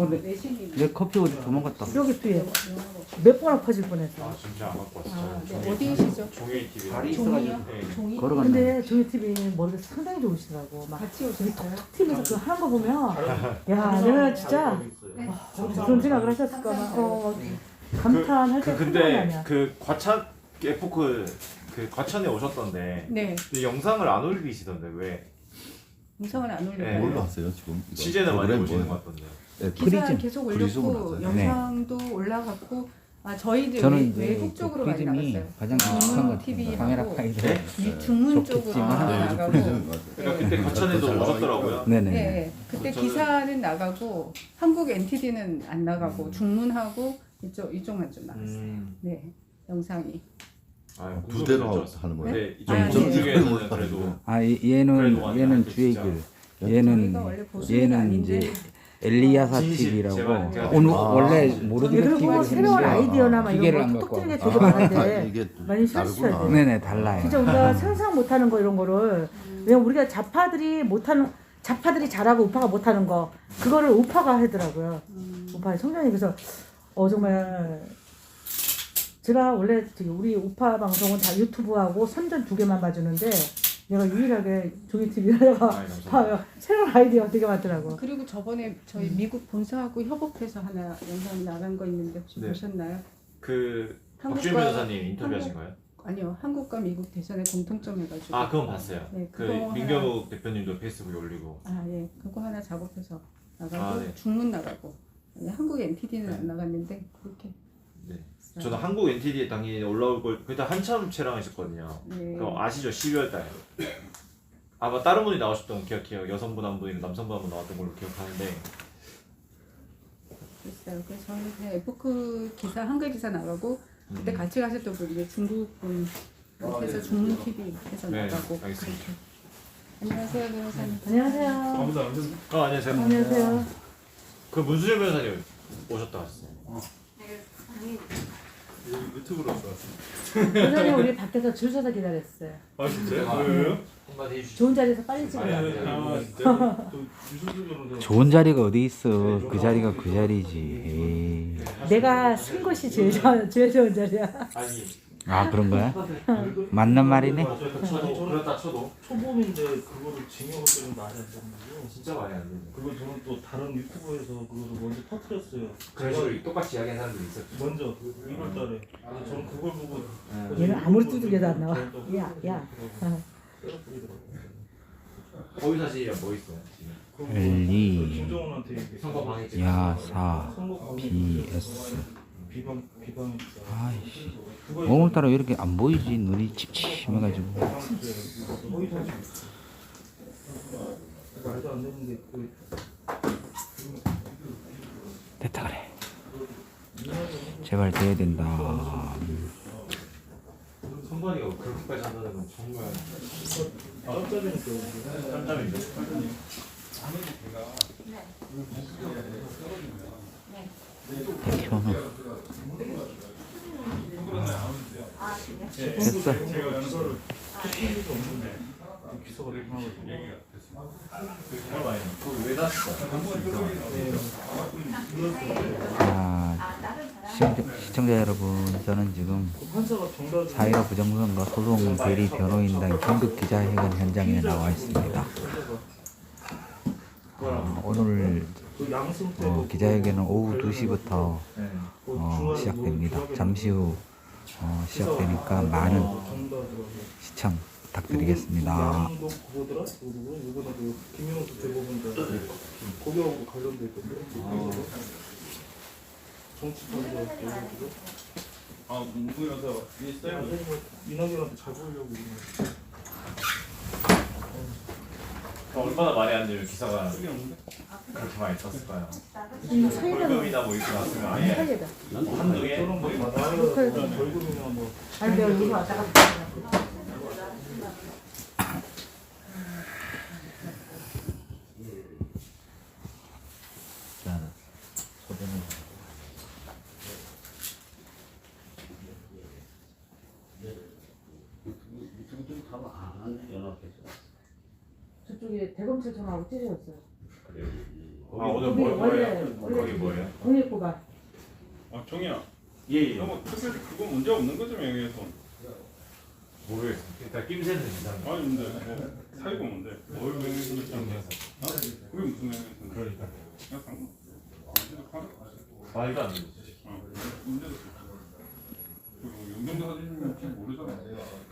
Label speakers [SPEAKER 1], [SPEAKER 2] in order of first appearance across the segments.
[SPEAKER 1] 내, 내 커피 어디 도망갔다.
[SPEAKER 2] 여기 뒤에 몇 번을 퍼질 뻔했어.
[SPEAKER 3] 아 진짜 안 갖고 왔어요.
[SPEAKER 4] 아, 네. 어디시죠?
[SPEAKER 3] 종이 TV.
[SPEAKER 1] 다리
[SPEAKER 4] 종이요?
[SPEAKER 1] 있어가지고
[SPEAKER 3] 네.
[SPEAKER 4] 종이?
[SPEAKER 1] 걸어갔네.
[SPEAKER 2] 근데 저희 TV 머리가 상당히 좋으시더라고. 막
[SPEAKER 4] 같이 오셨어요?
[SPEAKER 2] TV에서 그 하는 거 보면 야 내가 진짜
[SPEAKER 4] 네.
[SPEAKER 2] 그런 생각을 하셨을까 봐 감탄할 때
[SPEAKER 3] 그
[SPEAKER 2] 생각이
[SPEAKER 3] 근데
[SPEAKER 2] 아니야.
[SPEAKER 3] 그 과찬 에포크 그 과천에 오셨던데
[SPEAKER 4] 네.
[SPEAKER 3] 근데 영상을 안 올리시던데 왜?
[SPEAKER 4] 영상을 안 올리고
[SPEAKER 3] 네.
[SPEAKER 5] 뭘로 왔어요 지금? 이거?
[SPEAKER 3] 취재는 많이
[SPEAKER 5] 프로그램
[SPEAKER 3] 오시는
[SPEAKER 5] 뭐예요?
[SPEAKER 3] 것 같던데.
[SPEAKER 5] 네,
[SPEAKER 4] 기사
[SPEAKER 1] 프리즘.
[SPEAKER 4] 계속
[SPEAKER 5] 프리즘으로
[SPEAKER 4] 올렸고
[SPEAKER 5] 나왔어요?
[SPEAKER 1] 네.
[SPEAKER 4] 영상도 올라갔고 저희들
[SPEAKER 1] 저는
[SPEAKER 4] 외국
[SPEAKER 1] 이제
[SPEAKER 4] 쪽으로
[SPEAKER 1] 그
[SPEAKER 4] 많이
[SPEAKER 1] 프리즘이
[SPEAKER 4] 나갔어요.
[SPEAKER 1] 가장 익숙한 것
[SPEAKER 4] TV
[SPEAKER 1] 같아요.
[SPEAKER 4] 하고
[SPEAKER 1] 카메라 파일을.
[SPEAKER 3] 네?
[SPEAKER 4] 중문 쪽으로
[SPEAKER 1] 좋겠지만.
[SPEAKER 5] 네, 요즘
[SPEAKER 4] 나가고
[SPEAKER 5] 프리즘 맞아요.
[SPEAKER 3] 그러니까 그때 과천에도
[SPEAKER 5] 잘 나와
[SPEAKER 3] 오셨더라고요.
[SPEAKER 1] 네네.
[SPEAKER 4] 네, 그때
[SPEAKER 3] 저는-
[SPEAKER 4] 기사는 나가고 한국 NTD는 안 나가고 중문하고 이쪽만 좀 나갔어요. 네, 영상이.
[SPEAKER 3] 아,
[SPEAKER 5] 두 대로 하는 거예요?
[SPEAKER 3] 네, 이쪽
[SPEAKER 4] 아,
[SPEAKER 3] 이쪽
[SPEAKER 4] 네.
[SPEAKER 3] 중에는 그래도
[SPEAKER 1] 얘는
[SPEAKER 3] 그래도 많이
[SPEAKER 1] 얘는
[SPEAKER 3] 알죠,
[SPEAKER 1] 주의글.
[SPEAKER 4] 저희가
[SPEAKER 1] 얘는
[SPEAKER 4] 원래 보수는
[SPEAKER 1] 얘는
[SPEAKER 4] 아닌데
[SPEAKER 1] 이제 엘리야사
[SPEAKER 3] 진실.
[SPEAKER 1] TV라고
[SPEAKER 3] 제가
[SPEAKER 1] 오늘
[SPEAKER 5] 아,
[SPEAKER 1] 원래
[SPEAKER 5] 진실.
[SPEAKER 1] 모르던
[SPEAKER 2] 얘들은 뭐
[SPEAKER 1] TV를
[SPEAKER 2] 새로운
[SPEAKER 1] 했는데
[SPEAKER 2] 아이디어나 막
[SPEAKER 1] 기계를
[SPEAKER 2] 이런
[SPEAKER 1] 안
[SPEAKER 2] 거
[SPEAKER 1] 갖고
[SPEAKER 2] 톡톡이게
[SPEAKER 1] 와서.
[SPEAKER 2] 되게 많은데
[SPEAKER 5] 이게
[SPEAKER 2] 많이 실수해야
[SPEAKER 5] 다르구나.
[SPEAKER 2] 돼.
[SPEAKER 1] 네네 달라요.
[SPEAKER 2] 진짜 우리가 상상 못하는 거 이런 거를 왜냐면 우리가 좌파들이 잘하고 우파가 못하는 거 그거를 우파가 하더라고요. 우파 성장이 그래서 정말 제가 원래 우리 우파 방송은 다 유튜브하고 선전 2개만 봐주는데 내가 유일하게 종이 TV에다가
[SPEAKER 3] 감사합니다.
[SPEAKER 2] 새로운 아이디어 되게 많더라고.
[SPEAKER 4] 그리고 저번에 저희 미국 본사하고 협업해서 하나 영상 나간 거 있는데 혹시
[SPEAKER 3] 네.
[SPEAKER 4] 보셨나요?
[SPEAKER 3] 그
[SPEAKER 4] 한국과-
[SPEAKER 3] 박준 변호사님 인터뷰하신가요?
[SPEAKER 4] 아니요, 한국과 미국 대선의 공통점 해가지고.
[SPEAKER 3] 아 그건 봤어요.
[SPEAKER 4] 네,
[SPEAKER 3] 그
[SPEAKER 4] 그거
[SPEAKER 3] 민경욱 대표님도 페이스북에 올리고.
[SPEAKER 4] 예, 그거 하나 작업해서 나가고
[SPEAKER 3] 아, 네.
[SPEAKER 4] 중문 나가고 한국 NTD는
[SPEAKER 3] 네.
[SPEAKER 4] 안 나갔는데 그렇게.
[SPEAKER 3] 네. 저는 한국 NTD에 당연히 올라올 걸 그때 한참 촬영하셨거든요.
[SPEAKER 4] 네.
[SPEAKER 3] 그거 아시죠? 12월 달. 아마 다른 분이 나오셨던 거 기억해요. 여성분 한 분이나 남성분 한 분 나왔던 걸로 기억하는데.
[SPEAKER 4] 있어요. 그래서 저는 그냥 에포크 기사 한글 기사 나가고 그때 같이 가셨던 분이 중국 분 그래서 중문 TV 해서
[SPEAKER 3] 네,
[SPEAKER 4] 나가고
[SPEAKER 3] 알겠습니다.
[SPEAKER 4] 그렇게. 안녕하세요, 변호사님.
[SPEAKER 2] 안녕하세요.
[SPEAKER 3] 안녕하세요.
[SPEAKER 2] 안녕하세요.
[SPEAKER 3] 그 문수정 변호사님 오셨다 하셨어요.
[SPEAKER 6] 유튜브로 들어왔어요.
[SPEAKER 2] 선생님 우리 밖에서 줄 서서 기다렸어요.
[SPEAKER 6] 아 진짜요? 왜요?
[SPEAKER 3] 한마디 해주시죠.
[SPEAKER 2] 좋은 자리에서 빨리
[SPEAKER 6] 아니
[SPEAKER 2] 찍으려고.
[SPEAKER 6] 아니 아 진짜 또 유튜브로
[SPEAKER 1] 좋은 자리가 어디 있어? 그 자리가 그 자리지. 에이.
[SPEAKER 2] 내가 쓴 것이 제일 좋은 자리야.
[SPEAKER 3] 아니
[SPEAKER 1] 아 그런 거야? 맞는 말이네.
[SPEAKER 3] 쳐도 그렇다 쳐도
[SPEAKER 6] 초범인데 그거를 징역을 때리면 말이 안 되는 거죠.
[SPEAKER 3] 진짜 말이 안 되네.
[SPEAKER 6] 그거 저는 또 다른 유튜브에서 그거를 먼저 터뜨렸어요.
[SPEAKER 3] 그런 식으로 똑같이 이야기한 사람들이 있었죠.
[SPEAKER 6] 먼저 1월달에. 그래서 저는 그걸 보고
[SPEAKER 2] 얘는 아무리 두들겨도 안 나와. 야.
[SPEAKER 3] 거기 사실이랑 뭐 있어요? 지금?
[SPEAKER 1] 엘리
[SPEAKER 6] 김정은한테 얘기했어요.
[SPEAKER 3] 선거 방해.
[SPEAKER 1] 야사
[SPEAKER 6] 선거 방해,
[SPEAKER 1] BS.
[SPEAKER 6] 비방.
[SPEAKER 1] 아이씨. 오늘따라 왜 이렇게 안 보이지? 눈이 침침해가지고.
[SPEAKER 6] 허위 사실. 말도 안 되는 게 그.
[SPEAKER 1] 됐다 그래. 제발 돼야 된다.
[SPEAKER 3] 선관위가 그렇게까지 한다는 건 정말
[SPEAKER 6] 깜짝이니까.
[SPEAKER 3] 깜짝인데.
[SPEAKER 1] 백현우. 됐어.
[SPEAKER 6] 제가 연설을 시킨 적도 없는데 기소가 되긴 하거든요.
[SPEAKER 3] 정말 많이. 그왜 났어?
[SPEAKER 1] 시청자 여러분, 저는 지금
[SPEAKER 6] 판사가 정답을
[SPEAKER 1] 4.15 부정선거 소송 대리 변호인단 긴급 기자회견 현장에 나와 있습니다. 오늘
[SPEAKER 6] 그 양승태
[SPEAKER 1] 기자회견은 오후 2시부터 시작됩니다. 잠시 후 시작되니까 많은 시청 부탁드리겠습니다.
[SPEAKER 6] 양도 그거더라? 이거는 그 김영수 대법원장 거기하고 관련돼 있던데. 정치판사
[SPEAKER 7] 아, 문구여서 이 쌤은
[SPEAKER 6] 이낙연한테 잘 보이려고 이러는.
[SPEAKER 3] 얼마나 말이 안 되면 기사가 그렇게 많이 떴을까요? 벌금이나 뭐 이렇게 나왔으면 아예
[SPEAKER 2] 살려다.
[SPEAKER 3] 한두 개?
[SPEAKER 6] 저런 뭐 나라가 벌금이나 뭐
[SPEAKER 2] 아니 내가 여기 왔다 갔다.
[SPEAKER 1] 자, 소변을
[SPEAKER 2] 저쪽에 저기 대검찰청하고 찢어졌어요.
[SPEAKER 3] 아 오늘
[SPEAKER 2] 거기
[SPEAKER 3] 뭐예요?
[SPEAKER 2] 원래
[SPEAKER 3] 거기 뭐예요?
[SPEAKER 2] 공익고가.
[SPEAKER 7] 아 정이야.
[SPEAKER 3] 예.
[SPEAKER 7] 너무 특별히 그거 문제 없는 거죠 명예훼손.
[SPEAKER 3] 모르겠어요. 일단 낌새는 이상해.
[SPEAKER 7] 아니 근데 뭐 사유가 뭔데? 뭘 명예훼손을 한 거야? 그게 무슨 명예훼손?
[SPEAKER 3] 그러니까
[SPEAKER 7] 그냥 방금 문제도 하는 거 아니야?
[SPEAKER 3] 말도 안 되지.
[SPEAKER 7] 문제도 그리고 영정도 사진이면 잘 모르잖아.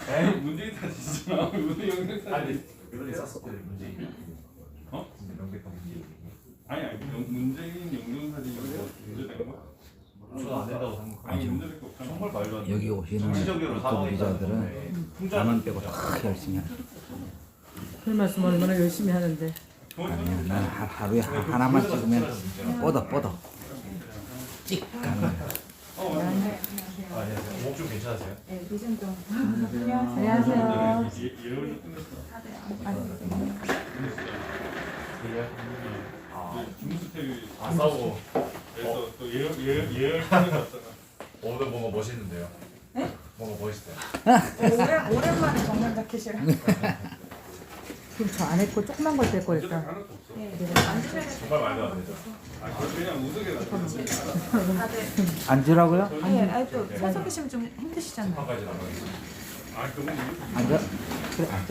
[SPEAKER 3] 에이?
[SPEAKER 7] 문재인 사진이잖아. 무슨 영정 사진?
[SPEAKER 3] 아니 이번에 쌌을 때 문제.
[SPEAKER 7] 어?
[SPEAKER 3] 명백한 문제.
[SPEAKER 7] 아니 문재인 영정 사진이 뭐 문제된 거야?
[SPEAKER 3] 저는 안 된다고 생각해요.
[SPEAKER 7] 아니 문제될 거 없잖아.
[SPEAKER 3] 정말 말도 안 돼.
[SPEAKER 1] 여기 오시는 유튜브 기자들은 나만 빼고 다 열심히 하는.
[SPEAKER 2] 그 말씀 얼마나 열심히 하는데.
[SPEAKER 1] 아니야, 난 하루에 하나만 찍으면 뻗어 찍 가는 거야.
[SPEAKER 3] 안녕하세요. 목좀 괜찮으세요?
[SPEAKER 4] 네, 비전동.
[SPEAKER 2] 안녕하세요.
[SPEAKER 7] 예언이
[SPEAKER 3] 아,
[SPEAKER 7] 김수태이
[SPEAKER 3] 아 싸우고
[SPEAKER 7] 그래서 또 예언 갔잖아.
[SPEAKER 3] 오늘 뭔가 멋있는데요? 네? 뭔가 멋있어요.
[SPEAKER 4] 오랜만에 정면 자켓이랑.
[SPEAKER 2] 그럼 저 안 했고 조그만 걸 뺄
[SPEAKER 7] 문제될
[SPEAKER 2] 거랬다.
[SPEAKER 7] 하나도 없어.
[SPEAKER 3] 정말 말도 안 되죠.
[SPEAKER 7] 아 그거 그냥 우스개 나.
[SPEAKER 1] 앉으라고요?
[SPEAKER 4] 네, 아니 또 서서 계시면 좀 힘드시잖아요.
[SPEAKER 3] 한까지 나가겠습니다.
[SPEAKER 7] 아 그건
[SPEAKER 1] 앉아. 그래 앉아.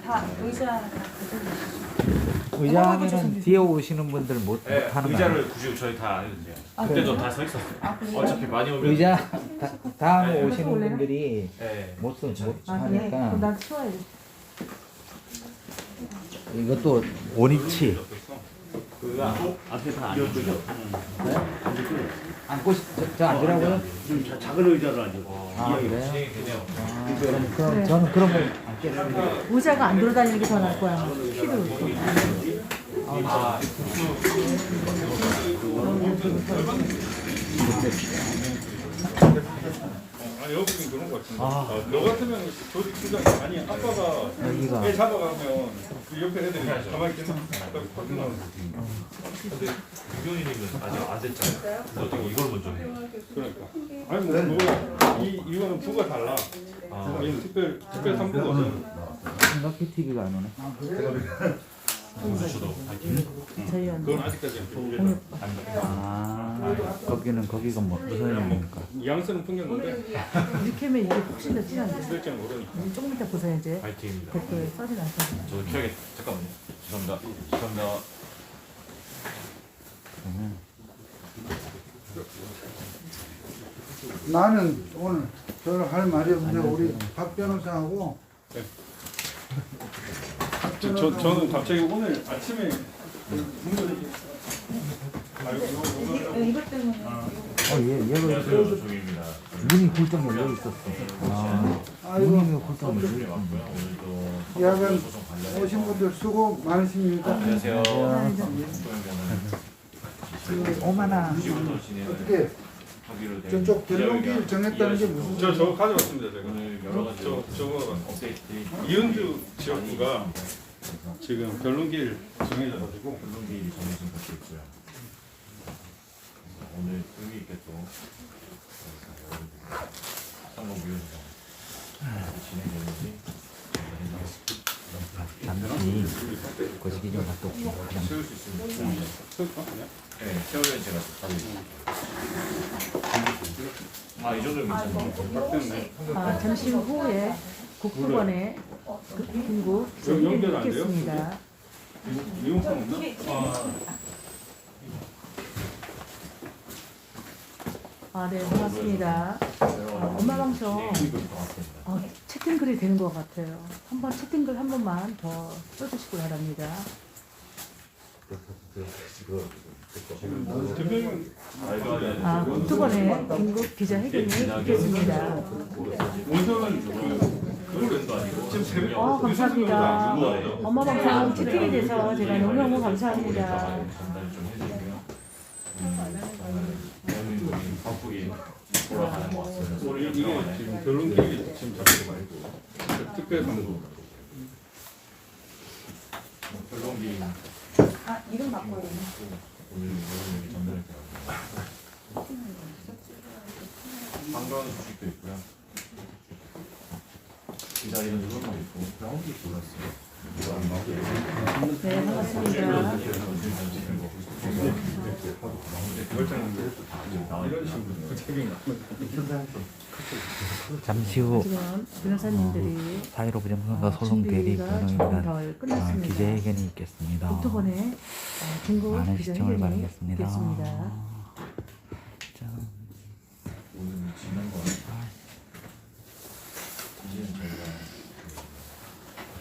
[SPEAKER 4] 다 의자 다 가져오시죠.
[SPEAKER 1] 의자는 뒤에 오시는 분들 못
[SPEAKER 3] 네,
[SPEAKER 1] 하는 거
[SPEAKER 3] 의자를 굳이 저희 다 안 해도 돼요. 그때도 다 서 있었어요. 어차피 많이 오면
[SPEAKER 1] 의자 다음
[SPEAKER 3] 네.
[SPEAKER 1] 오시는 분들이
[SPEAKER 3] 네.
[SPEAKER 1] 못
[SPEAKER 2] 아 그래? 그럼
[SPEAKER 1] 하니까
[SPEAKER 2] 난 치워야지.
[SPEAKER 1] 이것도 원위치
[SPEAKER 3] 그 앞에 다 앉으죠.
[SPEAKER 1] 앉고 저 앉으라고요?
[SPEAKER 6] 작은 의자로 앉아.
[SPEAKER 1] 아 그래요?
[SPEAKER 3] 진행이 되네요.
[SPEAKER 1] 그럼
[SPEAKER 2] 그래.
[SPEAKER 1] 저는 그런 걸 앉겠습니다.
[SPEAKER 2] 의자가 안 돌아다니는 게 더 나을 거야. 키도 있고.
[SPEAKER 3] 아,
[SPEAKER 7] 아니 여기는 그런 거 같은데. 너 같으면 조직 수장 아니 아빠가
[SPEAKER 1] 여기가
[SPEAKER 7] 애 잡아가면 그 옆에 애들이 가만히 있겠나? 딱 퍼져나오는
[SPEAKER 3] 근데 김경희님은 아직 안 됐잖아요. 어떻게 이걸 먼저 해요?
[SPEAKER 7] 그러니까. 아니 뭐 이거는 부가 달라.
[SPEAKER 3] 아,
[SPEAKER 7] 얘는 특별 3부거든.
[SPEAKER 1] 생각해 TV가 안 오네.
[SPEAKER 3] 저도
[SPEAKER 2] 저희 언니.
[SPEAKER 7] 그건 아직까지 안 돼.
[SPEAKER 1] 아 거기가 뭐 무슨 의미입니까?
[SPEAKER 7] 양수는 풍겼는데
[SPEAKER 2] 이렇게 하면 이게 훨씬 더 진한데.
[SPEAKER 7] 쓸지는 모르니까.
[SPEAKER 2] 조금 이따 보세요 이제.
[SPEAKER 3] 파이팅입니다.
[SPEAKER 2] 댓글 써진 않죠.
[SPEAKER 3] 저도 켜야겠다. 잠깐만요. 죄송합니다. 죄송합니다.
[SPEAKER 8] 나는 오늘 별로 할 말이 없는데 우리 박 변호사하고
[SPEAKER 7] 저는 갑자기 오늘 아침에
[SPEAKER 4] 이것 때문에.
[SPEAKER 1] 얘가
[SPEAKER 3] 안녕하세요. 조입니다.
[SPEAKER 1] 눈이 굴쩍 열려 있었어. 눈이 굴쩍 열려 있었어.
[SPEAKER 3] 오늘도
[SPEAKER 8] 야간
[SPEAKER 3] 소송 관련
[SPEAKER 8] 오신 분들 수고 많으십니다.
[SPEAKER 3] 안녕하세요.
[SPEAKER 1] 오마나
[SPEAKER 3] 지금부터 진행을
[SPEAKER 8] 어떻게
[SPEAKER 3] 하기로 된
[SPEAKER 8] 저쪽 변론기를 정했다는 게 무슨
[SPEAKER 7] 저거 가져왔습니다 제가.
[SPEAKER 3] 오늘 여러 가지
[SPEAKER 7] 저거
[SPEAKER 3] 업데이트
[SPEAKER 7] 이은주 지역구가 지금 변론기를 정해져가지고
[SPEAKER 3] 변론기일이 정해진 것도 있고요. 그래서 오늘 의미 있게 또 상공위원회가 진행되는지
[SPEAKER 1] 잠시 거시기 좀 갔다 올게요.
[SPEAKER 3] 세울 수 있습니다. 네, 세우면 제가 바로 이 정도면 괜찮아요.
[SPEAKER 2] 잠시 후에 국토관에 긴급
[SPEAKER 7] 연결 안 돼요?
[SPEAKER 2] 있겠습니다.
[SPEAKER 7] 미용품 없나?
[SPEAKER 2] 네, 고맙습니다. 엄마 방송 채팅글이 되는 것 같아요. 한번 채팅글 한 번만 더 써주시기 바랍니다.
[SPEAKER 7] 대표님
[SPEAKER 2] 국토관에 긴급 기자회견이 있겠습니다.
[SPEAKER 7] 원서는 그거를 지금 새벽
[SPEAKER 2] 감사합니다. 엄마 방송 채팅이 돼서 제가 너무너무 감사합니다.
[SPEAKER 3] 바쁘게 돌아가는 것 같습니다.
[SPEAKER 7] 이게 지금 변론기 지금 잡고 말고 특별 3부
[SPEAKER 3] 변론기
[SPEAKER 4] 이름 바꿔야 되나?
[SPEAKER 3] 오늘 전달할 때 반가운 소식도 있고요. 기다리는 소식도 있고.
[SPEAKER 2] 네, 반갑습니다.
[SPEAKER 1] 잠시 후
[SPEAKER 2] 지금 변호사님들이
[SPEAKER 1] 사이로 부정선거 소송 대리 변호인단
[SPEAKER 2] 덜 끝났습니다.
[SPEAKER 1] 기자회견이 있겠습니다.
[SPEAKER 2] 국토본에 긴급
[SPEAKER 1] 많은 시청을
[SPEAKER 2] 기자회견이
[SPEAKER 1] 바라겠습니다.
[SPEAKER 2] 있겠습니다.
[SPEAKER 1] 짠.
[SPEAKER 3] 오늘 지난번 이제는 저희가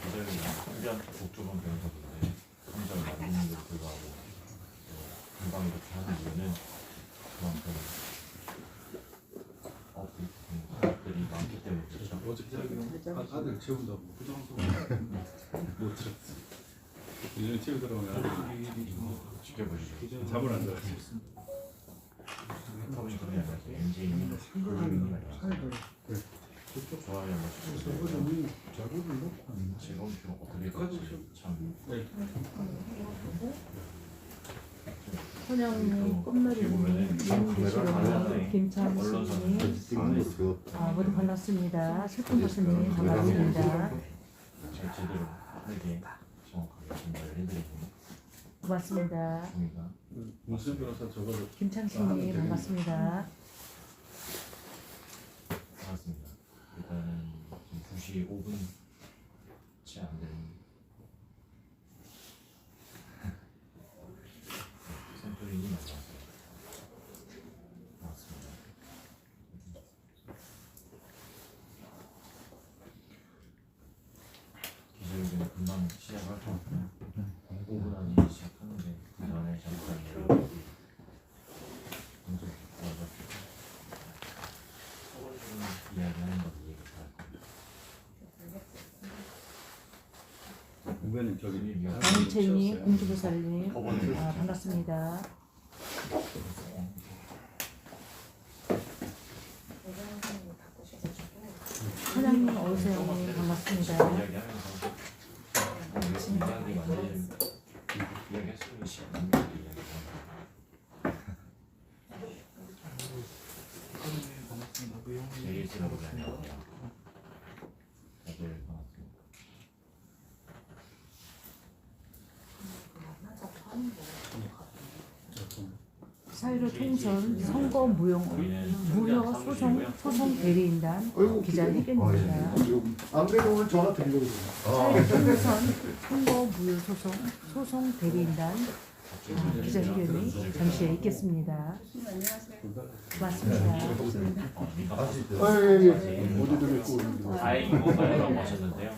[SPEAKER 3] 기자회견 훈련 국조본 변호사분들 성적을 만드는데도 불구하고 금방 이렇게 하는 이유는 그만큼 들이 많기 때문이죠.
[SPEAKER 7] 어제 아들 재운다고 부정소 못 들었어. 요즘 집에 들어오면 아들이
[SPEAKER 3] 지켜보시죠.
[SPEAKER 7] 잠을 안 자고
[SPEAKER 3] 타보신 분이 아니라서 엔진이 좋아요. 즐거운 film 어떻게 될지 참
[SPEAKER 2] 선영님, 꽃놀이님, 윤기시로님, 김창수님 모두 반갑습니다. 슬픈 교수님 반갑습니다.
[SPEAKER 3] 잘 제대로 하게 정확하게 전달을 해드리고
[SPEAKER 2] 고맙습니다.
[SPEAKER 3] 종이가
[SPEAKER 7] 무슨 변호사 저거를
[SPEAKER 2] 김창수님 반갑습니다.
[SPEAKER 3] 나왔습니다. 일단은 지금 2시 5분 채 안 되는 샘플링이 나왔습니다. 기자회견 금방 시작을 할 것 같아요. 5분 안에 시작하는데 그 전에 잠깐 먼저 와서 서울주는 이야기하는 것 얘기를 할 겁니다.
[SPEAKER 7] 후배는 저기
[SPEAKER 2] 강채님, 공주보살님 반갑습니다. 사장님 어서오세요. 반갑습니다.
[SPEAKER 3] 이야기하면서 이야기 만드는 이야기할 수 있는 시간입니다. 제일 지나고 다녀요. 다들 반갑습니다.
[SPEAKER 2] 사유로 통선 선거 무효 소송 대리인단 기자회견입니다.
[SPEAKER 8] 안 그래도 오늘 전화 드리려고 그래요.
[SPEAKER 2] 사유로 통선 선거 무효 소송 대리인단 기자회견이 잠시 후에 있겠습니다. 고맙습니다.
[SPEAKER 8] 어디 들었고
[SPEAKER 3] 아이고 말이라고 하셨는데요.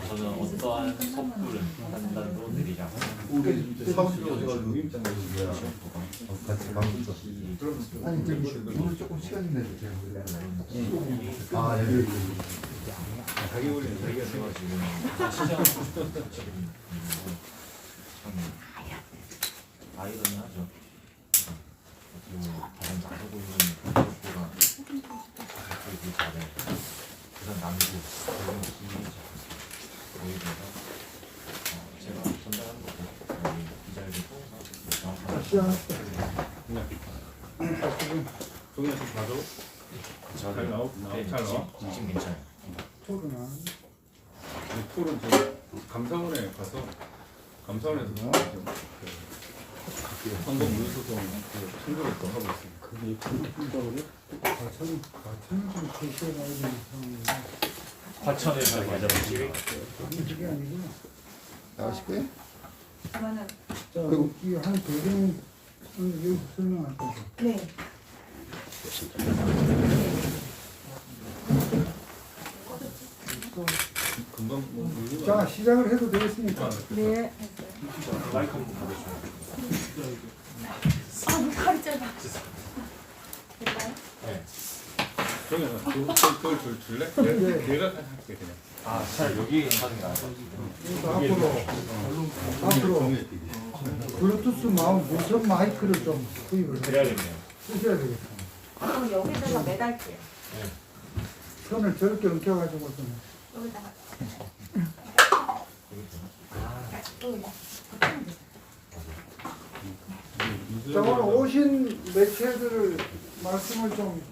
[SPEAKER 3] 저는 어떠한 섣부른 판단도 내리지 않고
[SPEAKER 5] 우리 사무실에 오셔가지고 같이 방송
[SPEAKER 8] 아니 지금 오늘 조금 시간이 내주세요.
[SPEAKER 5] 아 여기
[SPEAKER 7] 자기 올리는 자기가
[SPEAKER 3] 제가 지금 시장 지금 참 아이러니하죠. 어떻게 보면 다른 나서고 있는 정보가 그 잘해 부산 남부 이런 기회죠. 거기에 대해서 제가 전달하는 것도 기자회견 통해서 정확한
[SPEAKER 7] 동네 좀 봐줘. 잘 나오? 잘 나와?
[SPEAKER 3] 지금 괜찮아요.
[SPEAKER 8] 토론아.
[SPEAKER 7] 툴은 저 감사원에 가서 감사원에서 선거 무효소송 청구를 또 하고 있습니다.
[SPEAKER 8] 그게 그거를 가천 좀 제시해가야 되는 상황인데
[SPEAKER 3] 화천에서 맞아보시고
[SPEAKER 8] 그게 아니고
[SPEAKER 5] 나가실 거예요?
[SPEAKER 8] 이한 배경 여기 설명할 거죠.
[SPEAKER 2] 네.
[SPEAKER 7] 금방 뭐
[SPEAKER 8] 자 시작을 해도 되겠습니까?
[SPEAKER 2] 네.
[SPEAKER 3] 마이크 한번 받으셔요.
[SPEAKER 2] 팔이 짧아.
[SPEAKER 3] 네.
[SPEAKER 7] 그러면 그걸 줄래? 내가 할게 그냥.
[SPEAKER 3] 아, 잘 여기 하는 게 나아요.
[SPEAKER 8] 앞으로 블루투스 무선 마이크를 좀 구입을
[SPEAKER 3] 그래야겠네요.
[SPEAKER 8] 쓰셔야 되겠다.
[SPEAKER 9] 그럼 여기다가 매달게요.
[SPEAKER 8] 선을 저렇게 엉켜가지고서는
[SPEAKER 9] 여기다가.
[SPEAKER 8] 자 오늘 오신 매체들을 말씀을 좀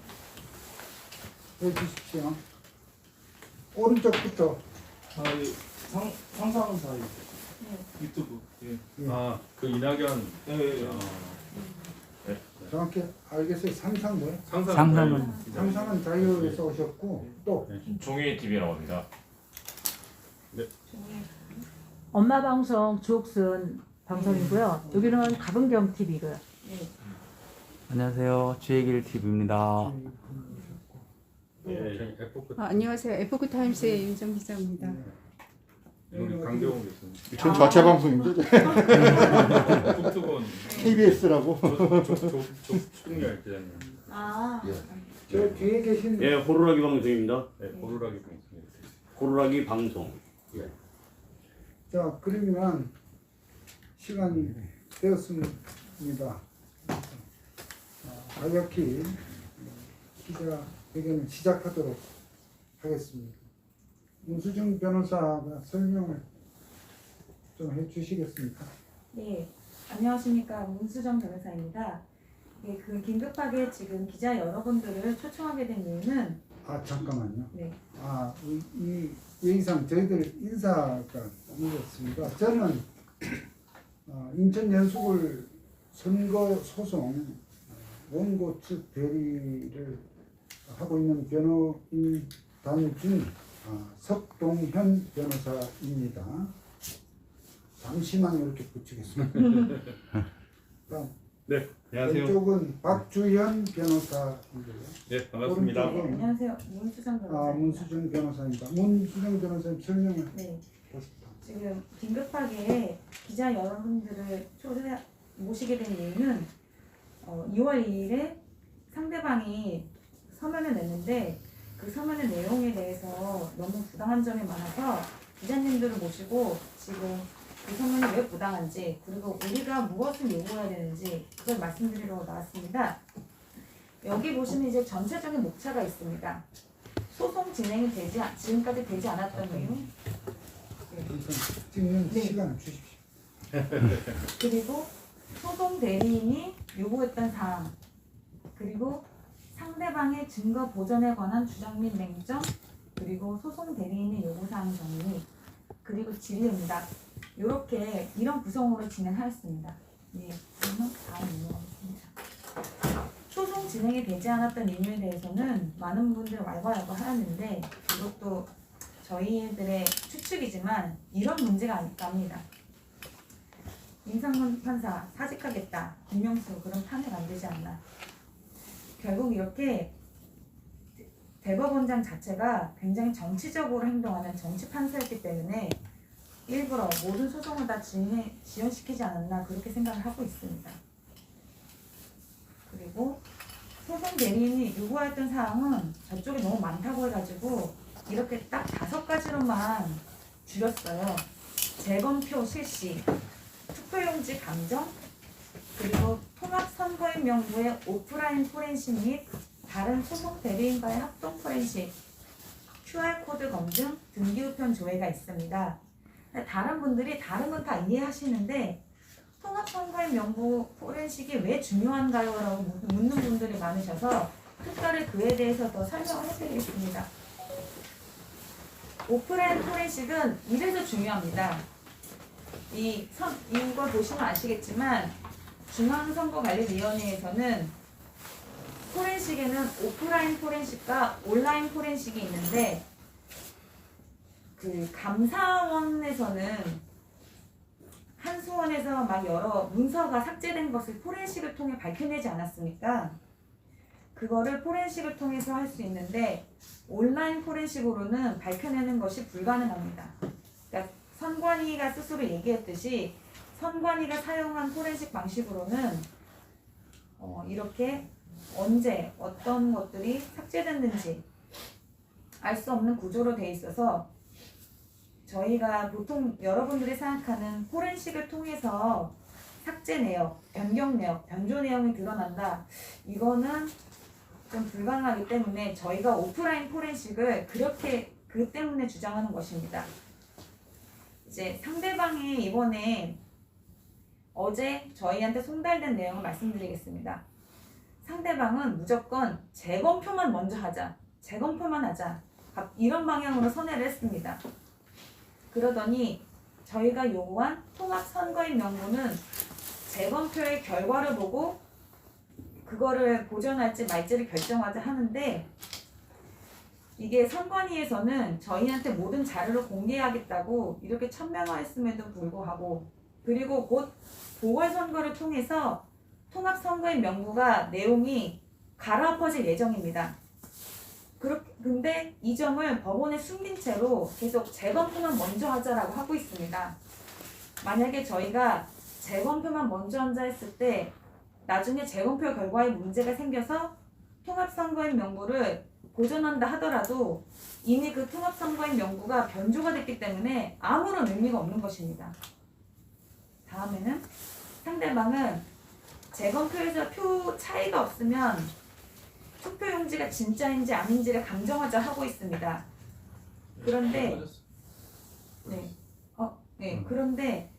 [SPEAKER 8] 해주십시오. 오른쪽부터.
[SPEAKER 7] 상상은 사이 유튜브. 예. 아그 이낙연. 예.
[SPEAKER 8] 정확히 알겠어요. 상상 뭐요?
[SPEAKER 1] 상상은.
[SPEAKER 8] 상상은 자유에서 오셨고 또
[SPEAKER 3] 종이 TV라고 합니다.
[SPEAKER 2] 엄마 방송 주옥순 방송이고요. 여기는 가분경 TV고요.
[SPEAKER 1] 안녕하세요. 주의길 TV입니다.
[SPEAKER 7] 예. 에포크.
[SPEAKER 4] 안녕하세요. 에포크 타임스의 윤정 기자입니다.
[SPEAKER 7] 여기 강대원 교수님.
[SPEAKER 5] 전 자체 방송인데
[SPEAKER 7] 북두본
[SPEAKER 5] KBS라고.
[SPEAKER 7] 총괄 기자님.
[SPEAKER 9] 아,
[SPEAKER 8] 저 뒤에 계신
[SPEAKER 10] 예, 호루라기 방송입니다.
[SPEAKER 7] 네, 보루라기 방송.
[SPEAKER 10] 호루라기 방송.
[SPEAKER 8] 자 그러면 시간이 되었습니다. 간략히 기자회견을 시작하도록 하겠습니다. 문수정 변호사가 설명을 좀 해주시겠습니까?
[SPEAKER 9] 네. 안녕하십니까. 문수정 변호사입니다. 예, 긴급하게 지금 기자 여러분들을 초청하게 된 이유는
[SPEAKER 8] 잠깐만요.
[SPEAKER 9] 네.
[SPEAKER 8] 이 예의상 저희들 인사가 있었습니다. 저는 인천 연수구 선거 소송 원고 측 대리를 하고 있는 변호인 단중 석동현 변호사입니다. 잠시만 이렇게 붙이겠습니다.
[SPEAKER 7] 네, 안녕하세요.
[SPEAKER 8] 왼쪽은 박주현 변호사이고요.
[SPEAKER 7] 네, 반갑습니다.
[SPEAKER 9] 네, 안녕하세요. 문수정 변호사입니다.
[SPEAKER 8] 문수정 변호사입니다. 문수정 변호사님 설명을
[SPEAKER 9] 네.
[SPEAKER 8] 하십시오.
[SPEAKER 9] 지금 긴급하게 기자 여러분들을 모시게 된 이유는 2월 2일에 상대방이 서면을 냈는데 그 서면의 내용에 대해서 너무 부당한 점이 많아서 기자님들을 모시고 지금 그 서면이 왜 부당한지 그리고 우리가 무엇을 요구해야 되는지 그걸 말씀드리러 나왔습니다. 여기 보시면 이제 전체적인 목차가 있습니다. 소송 진행이 지금까지 되지 않았던 이유
[SPEAKER 8] 찍는
[SPEAKER 9] 네.
[SPEAKER 8] 시간을 주십시오.
[SPEAKER 9] 그리고 소송 대리인이 요구했던 사항 그리고 상대방의 증거 보전에 관한 주장 및 맹점 그리고 소송 대리인의 요구사항 정리 그리고 질의입니다. 이렇게 이런 구성으로 진행하였습니다. 예, 그러면 다음 넘어가겠습니다. 소송 진행이 되지 않았던 이유에 대해서는 많은 분들 왈가왈부 하였는데 이것도 저희들의 추측이지만 이런 문제가 아닐까. 임상문 판사 사직하겠다. 김명수 그럼 탄핵 안 되지 않나. 결국 이렇게 대법원장 자체가 굉장히 정치적으로 행동하는 정치 판사였기 때문에 일부러 모든 소송을 다 지연시키지 않았나 그렇게 생각을 하고 있습니다. 그리고 소송 대리인이 요구했던 사항은 저쪽이 너무 많다고 해가지고 이렇게 딱 5가지로만 줄였어요. 재검표 실시, 투표용지 감정, 그리고 통합선거인 명부의 오프라인 포렌식 및 다른 소송 대리인과의 합동 포렌식, QR코드 검증, 등기우편 조회가 있습니다. 다른 분들이 다른 건 다 이해하시는데 통합선거인 명부 포렌식이 왜 중요한가요? 라고 묻는 분들이 많으셔서 특별히 그에 대해서 더 설명을 해드리겠습니다. 오프라인 포렌식은 이래서 중요합니다. 이거 보시면 아시겠지만 중앙선거관리위원회에서는 포렌식에는 오프라인 포렌식과 온라인 포렌식이 있는데 그 감사원에서는 한수원에서 막 여러 문서가 삭제된 것을 포렌식을 통해 밝혀내지 않았습니까? 그거를 포렌식을 통해서 할 수 있는데 온라인 포렌식으로는 밝혀내는 것이 불가능합니다. 그러니까 선관위가 스스로 얘기했듯이 선관위가 사용한 포렌식 방식으로는 이렇게 언제 어떤 것들이 삭제됐는지 알 수 없는 구조로 돼 있어서 저희가 보통 여러분들이 생각하는 포렌식을 통해서 삭제 내역, 변경 내역, 변조 내용이 드러난다. 이거는 좀 불가능하기 때문에 저희가 오프라인 포렌식을 그렇게 그 때문에 주장하는 것입니다. 이제 상대방이 이번에 어제 저희한테 송달된 내용을 말씀드리겠습니다. 상대방은 무조건 재검표만 먼저 하자. 재검표만 하자. 이런 방향으로 선회를 했습니다. 그러더니 저희가 요구한 통합선거인 명부는 재검표의 결과를 보고 그거를 보존할지 말지를 결정하자 하는데 이게 선관위에서는 저희한테 모든 자료를 공개하겠다고 이렇게 천명화했음에도 불구하고 그리고 곧 보궐선거를 통해서 통합선거인 명부가 내용이 갈아엎어질 예정입니다. 근데 이 점을 법원에 숨긴 채로 계속 재검표만 먼저 하자라고 하고 있습니다. 만약에 저희가 재검표만 먼저 하자 했을 때 나중에 재검표 결과에 문제가 생겨서 통합선거인 명부를 보존한다 하더라도 이미 그 통합선거인 명부가 변조가 됐기 때문에 아무런 의미가 없는 것입니다. 다음에는 상대방은 재검표에서 표 차이가 없으면 투표용지가 진짜인지 아닌지를 감정하자 하고 있습니다. 그런데 그런데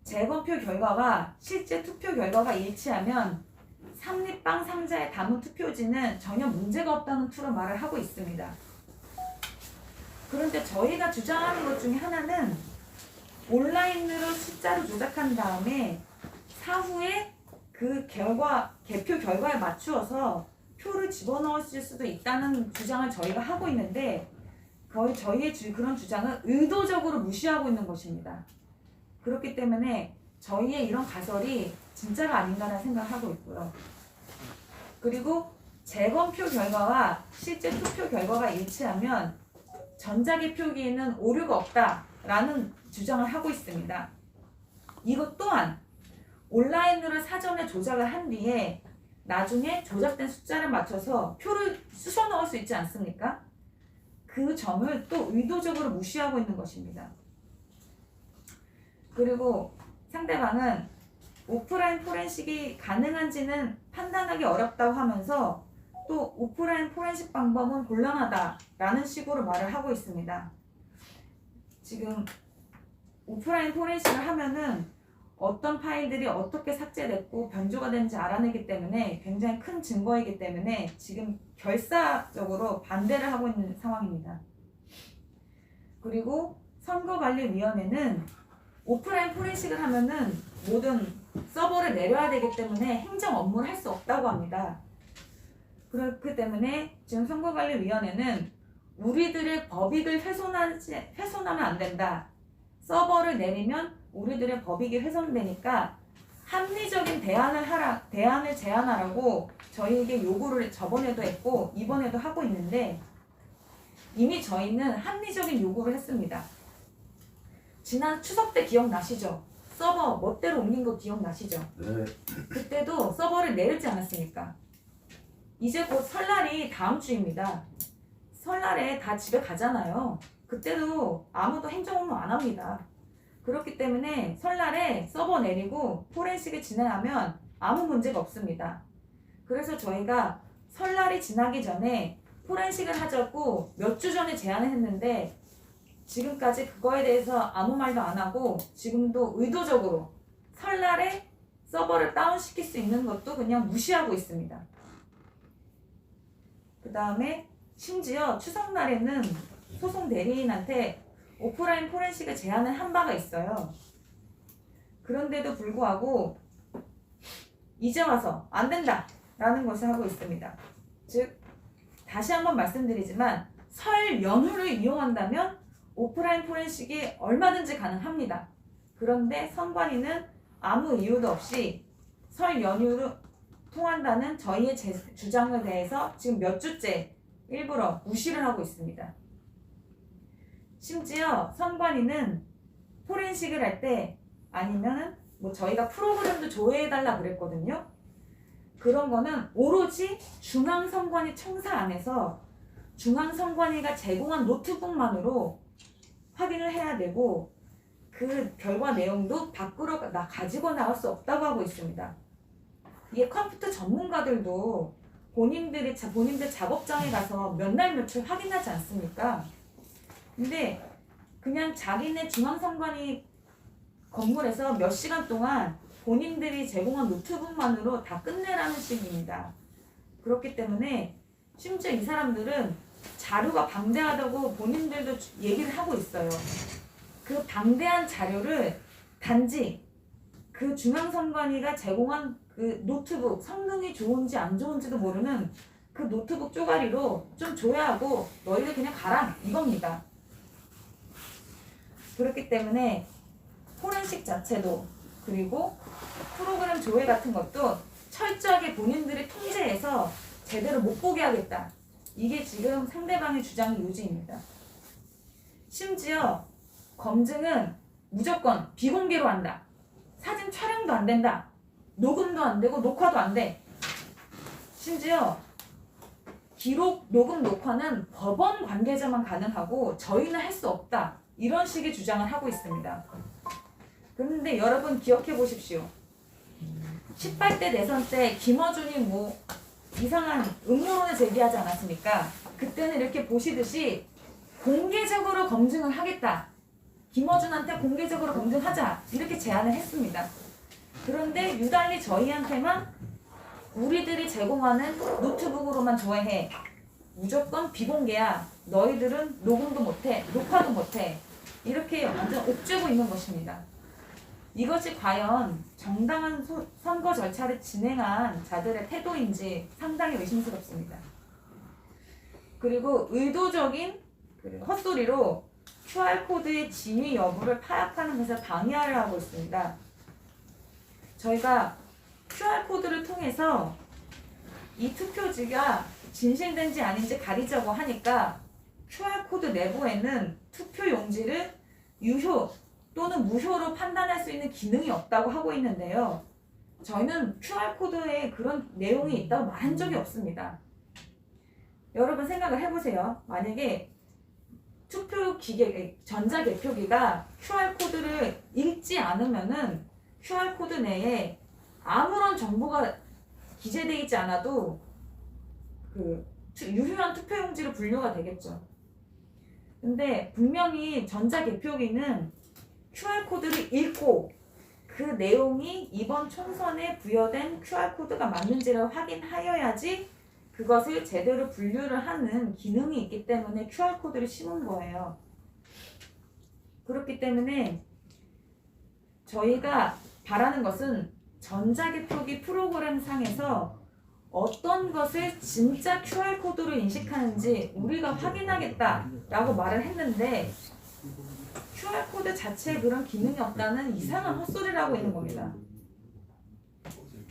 [SPEAKER 9] 재검표 결과와 실제 투표 결과가 일치하면 삼립방 상자에 담은 투표지는 전혀 문제가 없다는 투로 말을 하고 있습니다. 그런데 저희가 주장하는 것 중에 하나는 온라인으로 숫자를 조작한 다음에 사후에 그 개표 결과에 맞추어서 표를 집어넣었을 수도 있다는 주장을 저희가 하고 있는데 거의 저희의 그런 주장은 의도적으로 무시하고 있는 것입니다. 그렇기 때문에 저희의 이런 가설이 진짜가 아닌가라는 생각을 하고 있고요. 그리고 재검표 결과와 실제 투표 결과가 일치하면 전자개표기에는 오류가 없다라는 주장을 하고 있습니다. 이것 또한 온라인으로 사전에 조작을 한 뒤에 나중에 조작된 숫자를 맞춰서 표를 쑤셔 넣을 수 있지 않습니까? 그 점을 또 의도적으로 무시하고 있는 것입니다. 그리고 상대방은 오프라인 포렌식이 가능한지는 판단하기 어렵다고 하면서 또 오프라인 포렌식 방법은 곤란하다라는 식으로 말을 하고 있습니다. 지금 오프라인 포렌식을 하면은 어떤 파일들이 어떻게 삭제됐고 변조가 되는지 알아내기 때문에 굉장히 큰 증거이기 때문에 지금 결사적으로 반대를 하고 있는 상황입니다. 그리고 선거관리위원회는 오프라인 포렌식을 하면은 모든 서버를 내려야 되기 때문에 행정 업무를 할 수 없다고 합니다. 그렇기 때문에 지금 선거관리위원회는 우리들의 법익을 훼손하면 안 된다. 서버를 내리면 우리들의 법익이 훼손되니까 합리적인 대안을 제안하라고 저희에게 요구를 저번에도 했고 이번에도 하고 있는데 이미 저희는 합리적인 요구를 했습니다. 지난 추석 때 기억나시죠? 서버 멋대로 옮긴 거 기억나시죠?
[SPEAKER 5] 네.
[SPEAKER 9] 그때도 서버를 내리지 않았습니까? 이제 곧 설날이 다음 주입니다. 설날에 다 집에 가잖아요. 그때도 아무도 행정 업무 안 합니다. 그렇기 때문에 설날에 서버 내리고 포렌식을 진행하면 아무 문제가 없습니다. 그래서 저희가 설날이 지나기 전에 포렌식을 하자고 몇 주 전에 제안을 했는데 지금까지 그거에 대해서 아무 말도 안 하고 지금도 의도적으로 설날에 서버를 다운시킬 수 있는 것도 그냥 무시하고 있습니다. 그 다음에 심지어 추석날에는 소송 대리인한테 오프라인 포렌식을 제안을 한 바가 있어요. 그런데도 불구하고 이제 와서 안 된다 라는 것을 하고 있습니다. 즉 다시 한번 말씀드리지만 설 연휴를 이용한다면 오프라인 포렌식이 얼마든지 가능합니다. 그런데 선관위는 아무 이유도 없이 설 연휴를 통한다는 저희의 주장에 대해서 지금 몇 주째 일부러 무시를 하고 있습니다. 심지어 선관위는 포렌식을 할 때 아니면은 뭐 저희가 프로그램도 조회해달라 그랬거든요. 그런 거는 오로지 중앙선관위 청사 안에서 중앙선관위가 제공한 노트북만으로 확인을 해야 되고 그 결과 내용도 밖으로 가지고 나갈 수 없다고 하고 있습니다. 이게 컴퓨터 전문가들도 본인들 작업장에 가서 몇 날 며칠 확인하지 않습니까? 근데 그냥 자기네 중앙선관위 건물에서 몇 시간 동안 본인들이 제공한 노트북만으로 다 끝내라는 식입니다. 그렇기 때문에 심지어 이 사람들은 자료가 방대하다고 본인들도 얘기를 하고 있어요. 그 방대한 자료를 단지 그 중앙선관위가 제공한 그 노트북 성능이 좋은지 안 좋은지도 모르는 그 노트북 쪼가리로 좀 줘야 하고 너희들 그냥 가라 이겁니다. 그렇기 때문에 포렌식 자체도 그리고 프로그램 조회 같은 것도 철저하게 본인들이 통제해서 제대로 못 보게 하겠다. 이게 지금 상대방의 주장 요지입니다. 심지어 검증은 무조건 비공개로 한다. 사진 촬영도 안 된다. 녹음도 안 되고 녹화도 안 돼. 심지어 기록, 녹음, 녹화는 법원 관계자만 가능하고 저희는 할 수 없다. 이런 식의 주장을 하고 있습니다. 그런데 여러분 기억해 보십시오. 18대 대선 때 김어준이 뭐 이상한 음모론을 제기하지 않았습니까? 그때는 이렇게 보시듯이 공개적으로 검증을 하겠다. 김어준한테 공개적으로 검증하자. 이렇게 제안을 했습니다. 그런데 유달리 저희한테만 우리들이 제공하는 노트북으로만 조회해. 무조건 비공개야. 너희들은 녹음도 못해. 녹화도 못해. 이렇게 완전 옥죄고 있는 것입니다. 이것이 과연 정당한 선거 절차를 진행한 자들의 태도인지 상당히 의심스럽습니다. 그리고 의도적인 헛소리로 QR코드의 진위 여부를 파악하는 것을 방해를 하고 있습니다. 저희가 QR코드를 통해서 이 투표지가 진실된지 아닌지 가리자고 하니까 QR코드 내부에는 투표용지를 유효 또는 무효로 판단할 수 있는 기능이 없다고 하고 있는데요. 저희는 QR코드에 그런 내용이 있다고 말한 적이 없습니다. 여러분 생각을 해보세요. 만약에 투표기계, 전자개표기가 QR코드를 읽지 않으면은 QR코드 내에 아무런 정보가 기재되어 있지 않아도 그 유효한 투표용지로 분류가 되겠죠. 근데 분명히 전자개표기는 QR코드를 읽고 그 내용이 이번 총선에 부여된 QR코드가 맞는지를 확인하여야지 그것을 제대로 분류를 하는 기능이 있기 때문에 QR코드를 심은 거예요. 그렇기 때문에 저희가 바라는 것은 전자개표기 프로그램 상에서 어떤 것을 진짜 QR코드로 인식하는지 우리가 확인하겠다라고 말을 했는데 QR코드 자체에 그런 기능이 없다는 이상한 헛소리를 하고 있는 겁니다.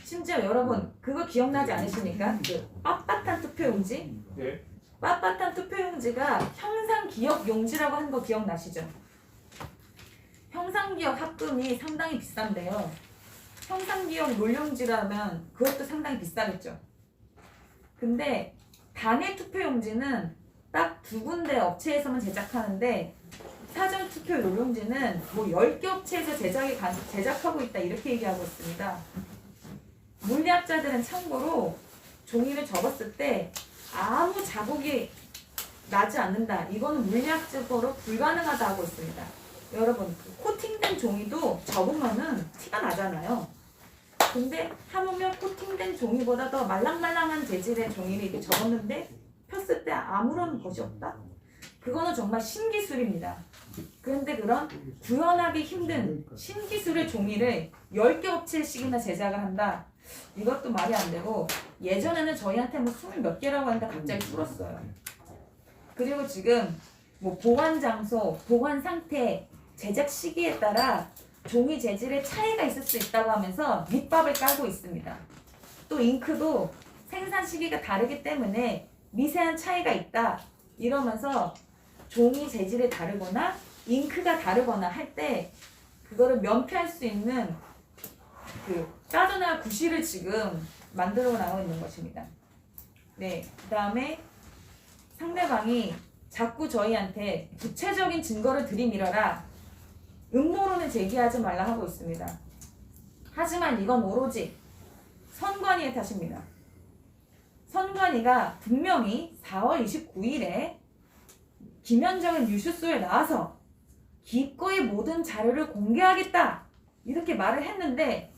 [SPEAKER 9] 심지어 여러분 그거 기억나지 않으십니까? 그 빳빳한 투표용지?
[SPEAKER 7] 네.
[SPEAKER 9] 빳빳한 투표용지가 형상기억용지라고 하는 거 기억나시죠? 형상기억 합금이 상당히 비싼데요. 형상기억 롤용지라면 그것도 상당히 비싸겠죠. 근데 단일 투표용지는 딱 2군데 업체에서만 제작하는데 사전투표 롤용지는 뭐 10개 업체에서 제작하고 있다 이렇게 얘기하고 있습니다. 물리학자들은 참고로 종이를 접었을 때 아무 자국이 나지 않는다. 이거는 물리학적으로 불가능하다 하고 있습니다. 여러분 코팅된 종이도 접으면은 티가 나잖아요. 근데 하물며 코팅된 종이보다 더 말랑말랑한 재질의 종이를 이렇게 접었는데 폈을 때 아무런 것이 없다? 그거는 정말 신기술입니다. 그런데 그런 구현하기 힘든 신기술의 종이를 10개 업체씩이나 제작을 한다? 이것도 말이 안 되고 예전에는 저희한테 뭐 20몇 개라고 하는데 갑자기 줄었어요. 그리고 지금 뭐 보관 장소, 보관 상태, 제작 시기에 따라 종이 재질의 차이가 있을 수 있다고 하면서 밑밥을 깔고 있습니다. 또 잉크도 생산 시기가 다르기 때문에 미세한 차이가 있다 이러면서 종이 재질이 다르거나 잉크가 다르거나 할 때 그거를 면피할 수 있는 그 따뜻한 구실을 지금 만들어 나가고 있는 것입니다. 네, 그 다음에 상대방이 자꾸 저희한테 구체적인 증거를 들이밀어라 음모론을 제기하지 말라 하고 있습니다. 하지만 이건 오로지 선관위의 탓입니다. 선관위가 분명히 4월 29일에 김현정의 뉴스쇼에 나와서 기꺼이 모든 자료를 공개하겠다 이렇게 말을 했는데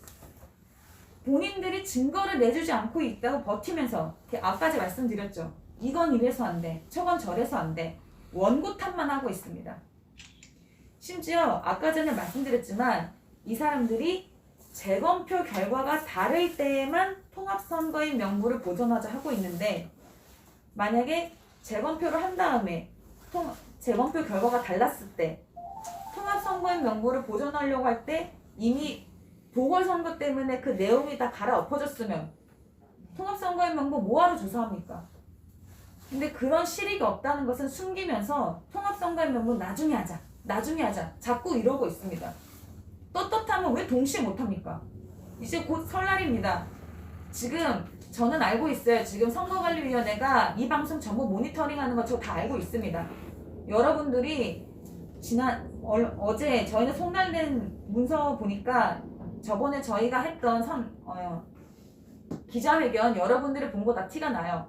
[SPEAKER 9] 본인들이 증거를 내주지 않고 있다고 버티면서 아까 제가 말씀드렸죠. 이건 이래서 안 돼. 저건 저래서 안 돼. 원고 탓만 하고 있습니다. 심지어 아까 전에 말씀드렸지만 이 사람들이 재검표 결과가 다를 때에만 통합선거인 명부를 보존하자 하고 있는데 만약에 재검표를 한 다음에 재검표 결과가 달랐을 때 통합선거인 명부를 보존하려고 할 때 이미 보궐선거 때문에 그 내용이 다 갈아엎어졌으면 통합선거인 명부 뭐하러 조사합니까? 근데 그런 실익이 없다는 것은 숨기면서 통합선거인 명부 나중에 하자 자꾸 이러고 있습니다. 떳떳하면 왜 동시에 못합니까? 이제 곧 설날입니다. 지금 저는 알고 있어요. 지금 선거관리위원회가 이 방송 전부 모니터링하는 거 저 다 알고 있습니다. 여러분들이 어제 저희는 송달된 문서 보니까 저번에 저희가 했던 기자회견 여러분들이 본 거 다 티가 나요.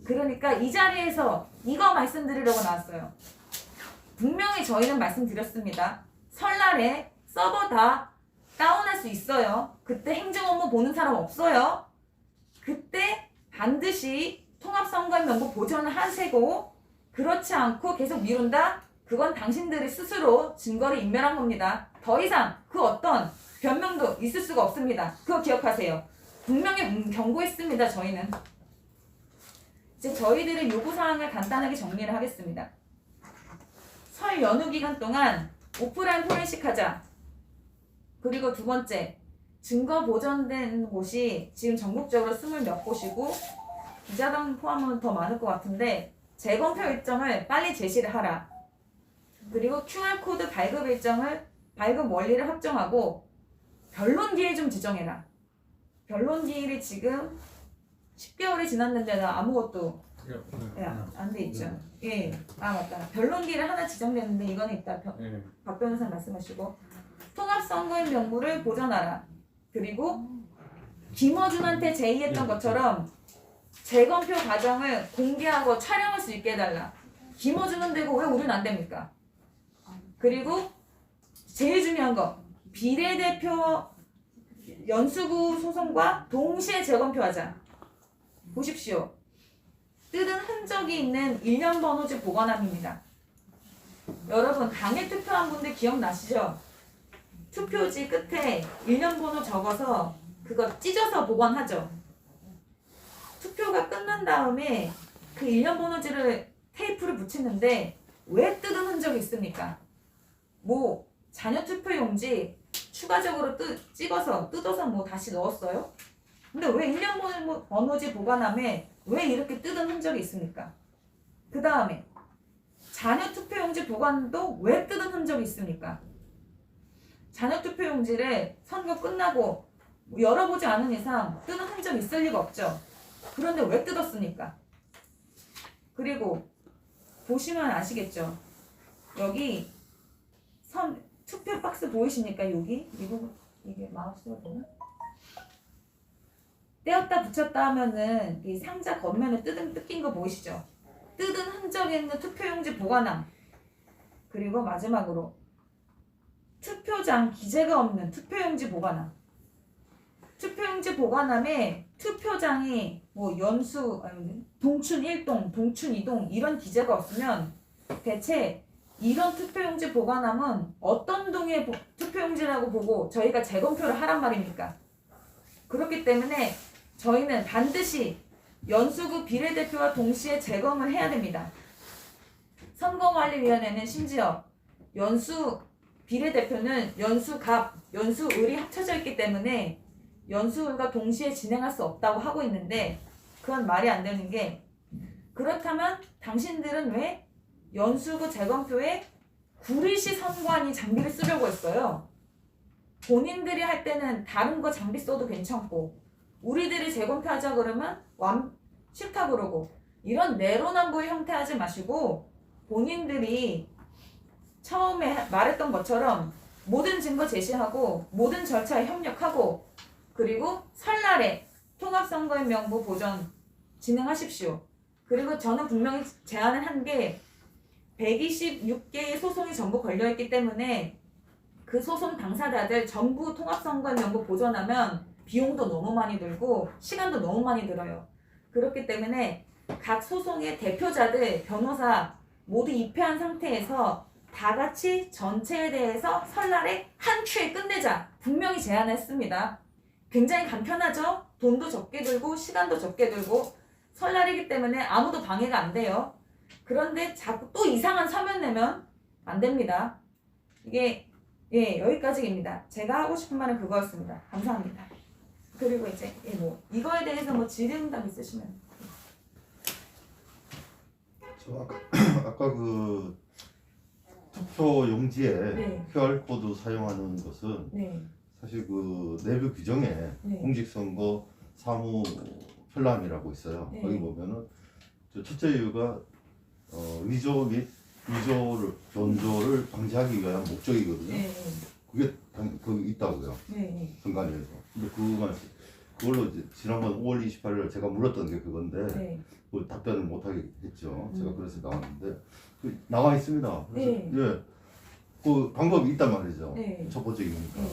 [SPEAKER 9] 그러니까 이 자리에서 이거 말씀드리려고 나왔어요. 분명히 저희는 말씀드렸습니다. 설날에 서버 다 다운할 수 있어요. 그때 행정 업무 보는 사람 없어요. 그때 반드시 통합선거인 명부 보존을 하시고 그렇지 않고 계속 미룬다? 그건 당신들이 스스로 증거를 인멸한 겁니다. 더 이상 그 어떤 변명도 있을 수가 없습니다. 그거 기억하세요. 분명히 경고했습니다. 저희는. 이제 저희들의 요구사항을 간단하게 정리를 하겠습니다. 설 연휴 기간 동안 오프라인 포렌식 하자. 그리고 두 번째, 증거 보존된 곳이 지금 전국적으로 20몇 곳이고 기자단 포함은 더 많을 것 같은데 재검표 일정을 빨리 제시를 하라. 그리고 QR코드 발급 원리를 확정하고 변론 기일 좀 지정해라. 변론 기일이 지금 10개월이 지났는데 나 아무것도 안 돼 있죠. 예, 맞다. 변론 기일을 하나 지정됐는데 이거는 이따 박 변호사 말씀하시고 통합선거인 명부를 보존하라. 그리고 김어준한테 제의했던 것처럼 재검표 과정을 공개하고 촬영할 수 있게 해달라. 김어준은 되고 왜 우리는 안 됩니까? 그리고 제일 중요한 거 비례대표 연수구 소송과 동시에 재검표하자. 보십시오. 뜯은 흔적이 있는 일련 번호지 보관함입니다. 여러분 당일 투표한 분들 기억나시죠? 투표지 끝에 일련 번호 적어서 그거 찢어서 보관하죠. 투표가 끝난 다음에 그 일련 번호지를 테이프를 붙이는데 왜 뜯은 흔적이 있습니까? 뭐 자녀 투표용지 추가적으로 뜯어서 뭐 다시 넣었어요? 근데 왜 일련 번호지 보관함에 왜 이렇게 뜯은 흔적이 있습니까? 그 다음에 자녀 투표용지 보관도 왜 뜯은 흔적이 있습니까? 자녀 투표용지를 선거 끝나고 열어보지 않은 이상 뜯은 흔적이 있을 리가 없죠. 그런데 왜 뜯었습니까? 그리고 보시면 아시겠죠? 여기 투표 박스 보이십니까? 여기 이 부분 이게 마우스가 되나? 떼었다 붙였다 하면은 이 상자 겉면에 뜯긴 거 보이시죠? 뜯은 흔적 있는 투표용지 보관함. 그리고 마지막으로 투표장 기재가 없는 투표용지 보관함. 투표용지 보관함에 투표장이 뭐 동춘 1동, 동춘 2동 이런 기재가 없으면 대체 이런 투표용지 보관함은 어떤 동의 투표용지라고 보고 저희가 재검표를 하란 말입니까? 그렇기 때문에 저희는 반드시 연수구 비례대표와 동시에 재검을 해야 됩니다. 선거관리위원회는 심지어 연수 비례대표는 연수갑, 연수을이 합쳐져 있기 때문에 연수을과 동시에 진행할 수 없다고 하고 있는데 그건 말이 안 되는 게 그렇다면 당신들은 왜 연수구 재검표에 구리시 선관위 장비를 쓰려고 했어요? 본인들이 할 때는 다른 거 장비 써도 괜찮고 우리들이 재검표하자 그러면 싫다 그러고 이런 내로남불 형태 하지 마시고 본인들이 처음에 말했던 것처럼 모든 증거 제시하고 모든 절차에 협력하고 그리고 설날에 통합선거인 명부 보존 진행하십시오. 그리고 저는 분명히 제안을 한 게 126개의 소송이 전부 걸려있기 때문에 그 소송 당사자들 전부 통합선거인 명부 보존하면 비용도 너무 많이 들고 시간도 너무 많이 들어요. 그렇기 때문에 각 소송의 대표자들, 변호사 모두 입회한 상태에서 다 같이 전체에 대해서 설날에 한 큐에 끝내자 분명히 제안했습니다. 굉장히 간편하죠? 돈도 적게 들고 시간도 적게 들고 설날이기 때문에 아무도 방해가 안 돼요. 그런데 자꾸 또 이상한 서면 내면 안 됩니다. 이게 여기까지입니다. 제가 하고 싶은 말은 그거였습니다. 감사합니다. 그리고 이제 이거에 대해서 뭐 질의응답 있으시면.
[SPEAKER 5] 저 아까 그 투표 용지에
[SPEAKER 9] 네.
[SPEAKER 5] QR 코드 사용하는 것은
[SPEAKER 9] 네.
[SPEAKER 5] 사실 그 내부 규정에
[SPEAKER 9] 네.
[SPEAKER 5] 공직선거 사무 편람이라고 있어요.
[SPEAKER 9] 네.
[SPEAKER 5] 거기 보면은 저 첫째 이유가 위조 및 변조를 방지하기 위한 목적이거든요.
[SPEAKER 9] 네.
[SPEAKER 5] 그게 거기 있다고요.
[SPEAKER 9] 네.
[SPEAKER 5] 선관위에서. 근데 그걸로 이제 지난번 5월 28일 제가 물었던 게 그건데
[SPEAKER 9] 네.
[SPEAKER 5] 뭐 답변을 못하게 했죠. 제가 그래서 나왔는데 나와 있습니다. 그래서
[SPEAKER 9] 네.
[SPEAKER 5] 예, 그 방법이 있단 말이죠.
[SPEAKER 9] 네.
[SPEAKER 5] 첫 번째 이유니까.
[SPEAKER 9] 네.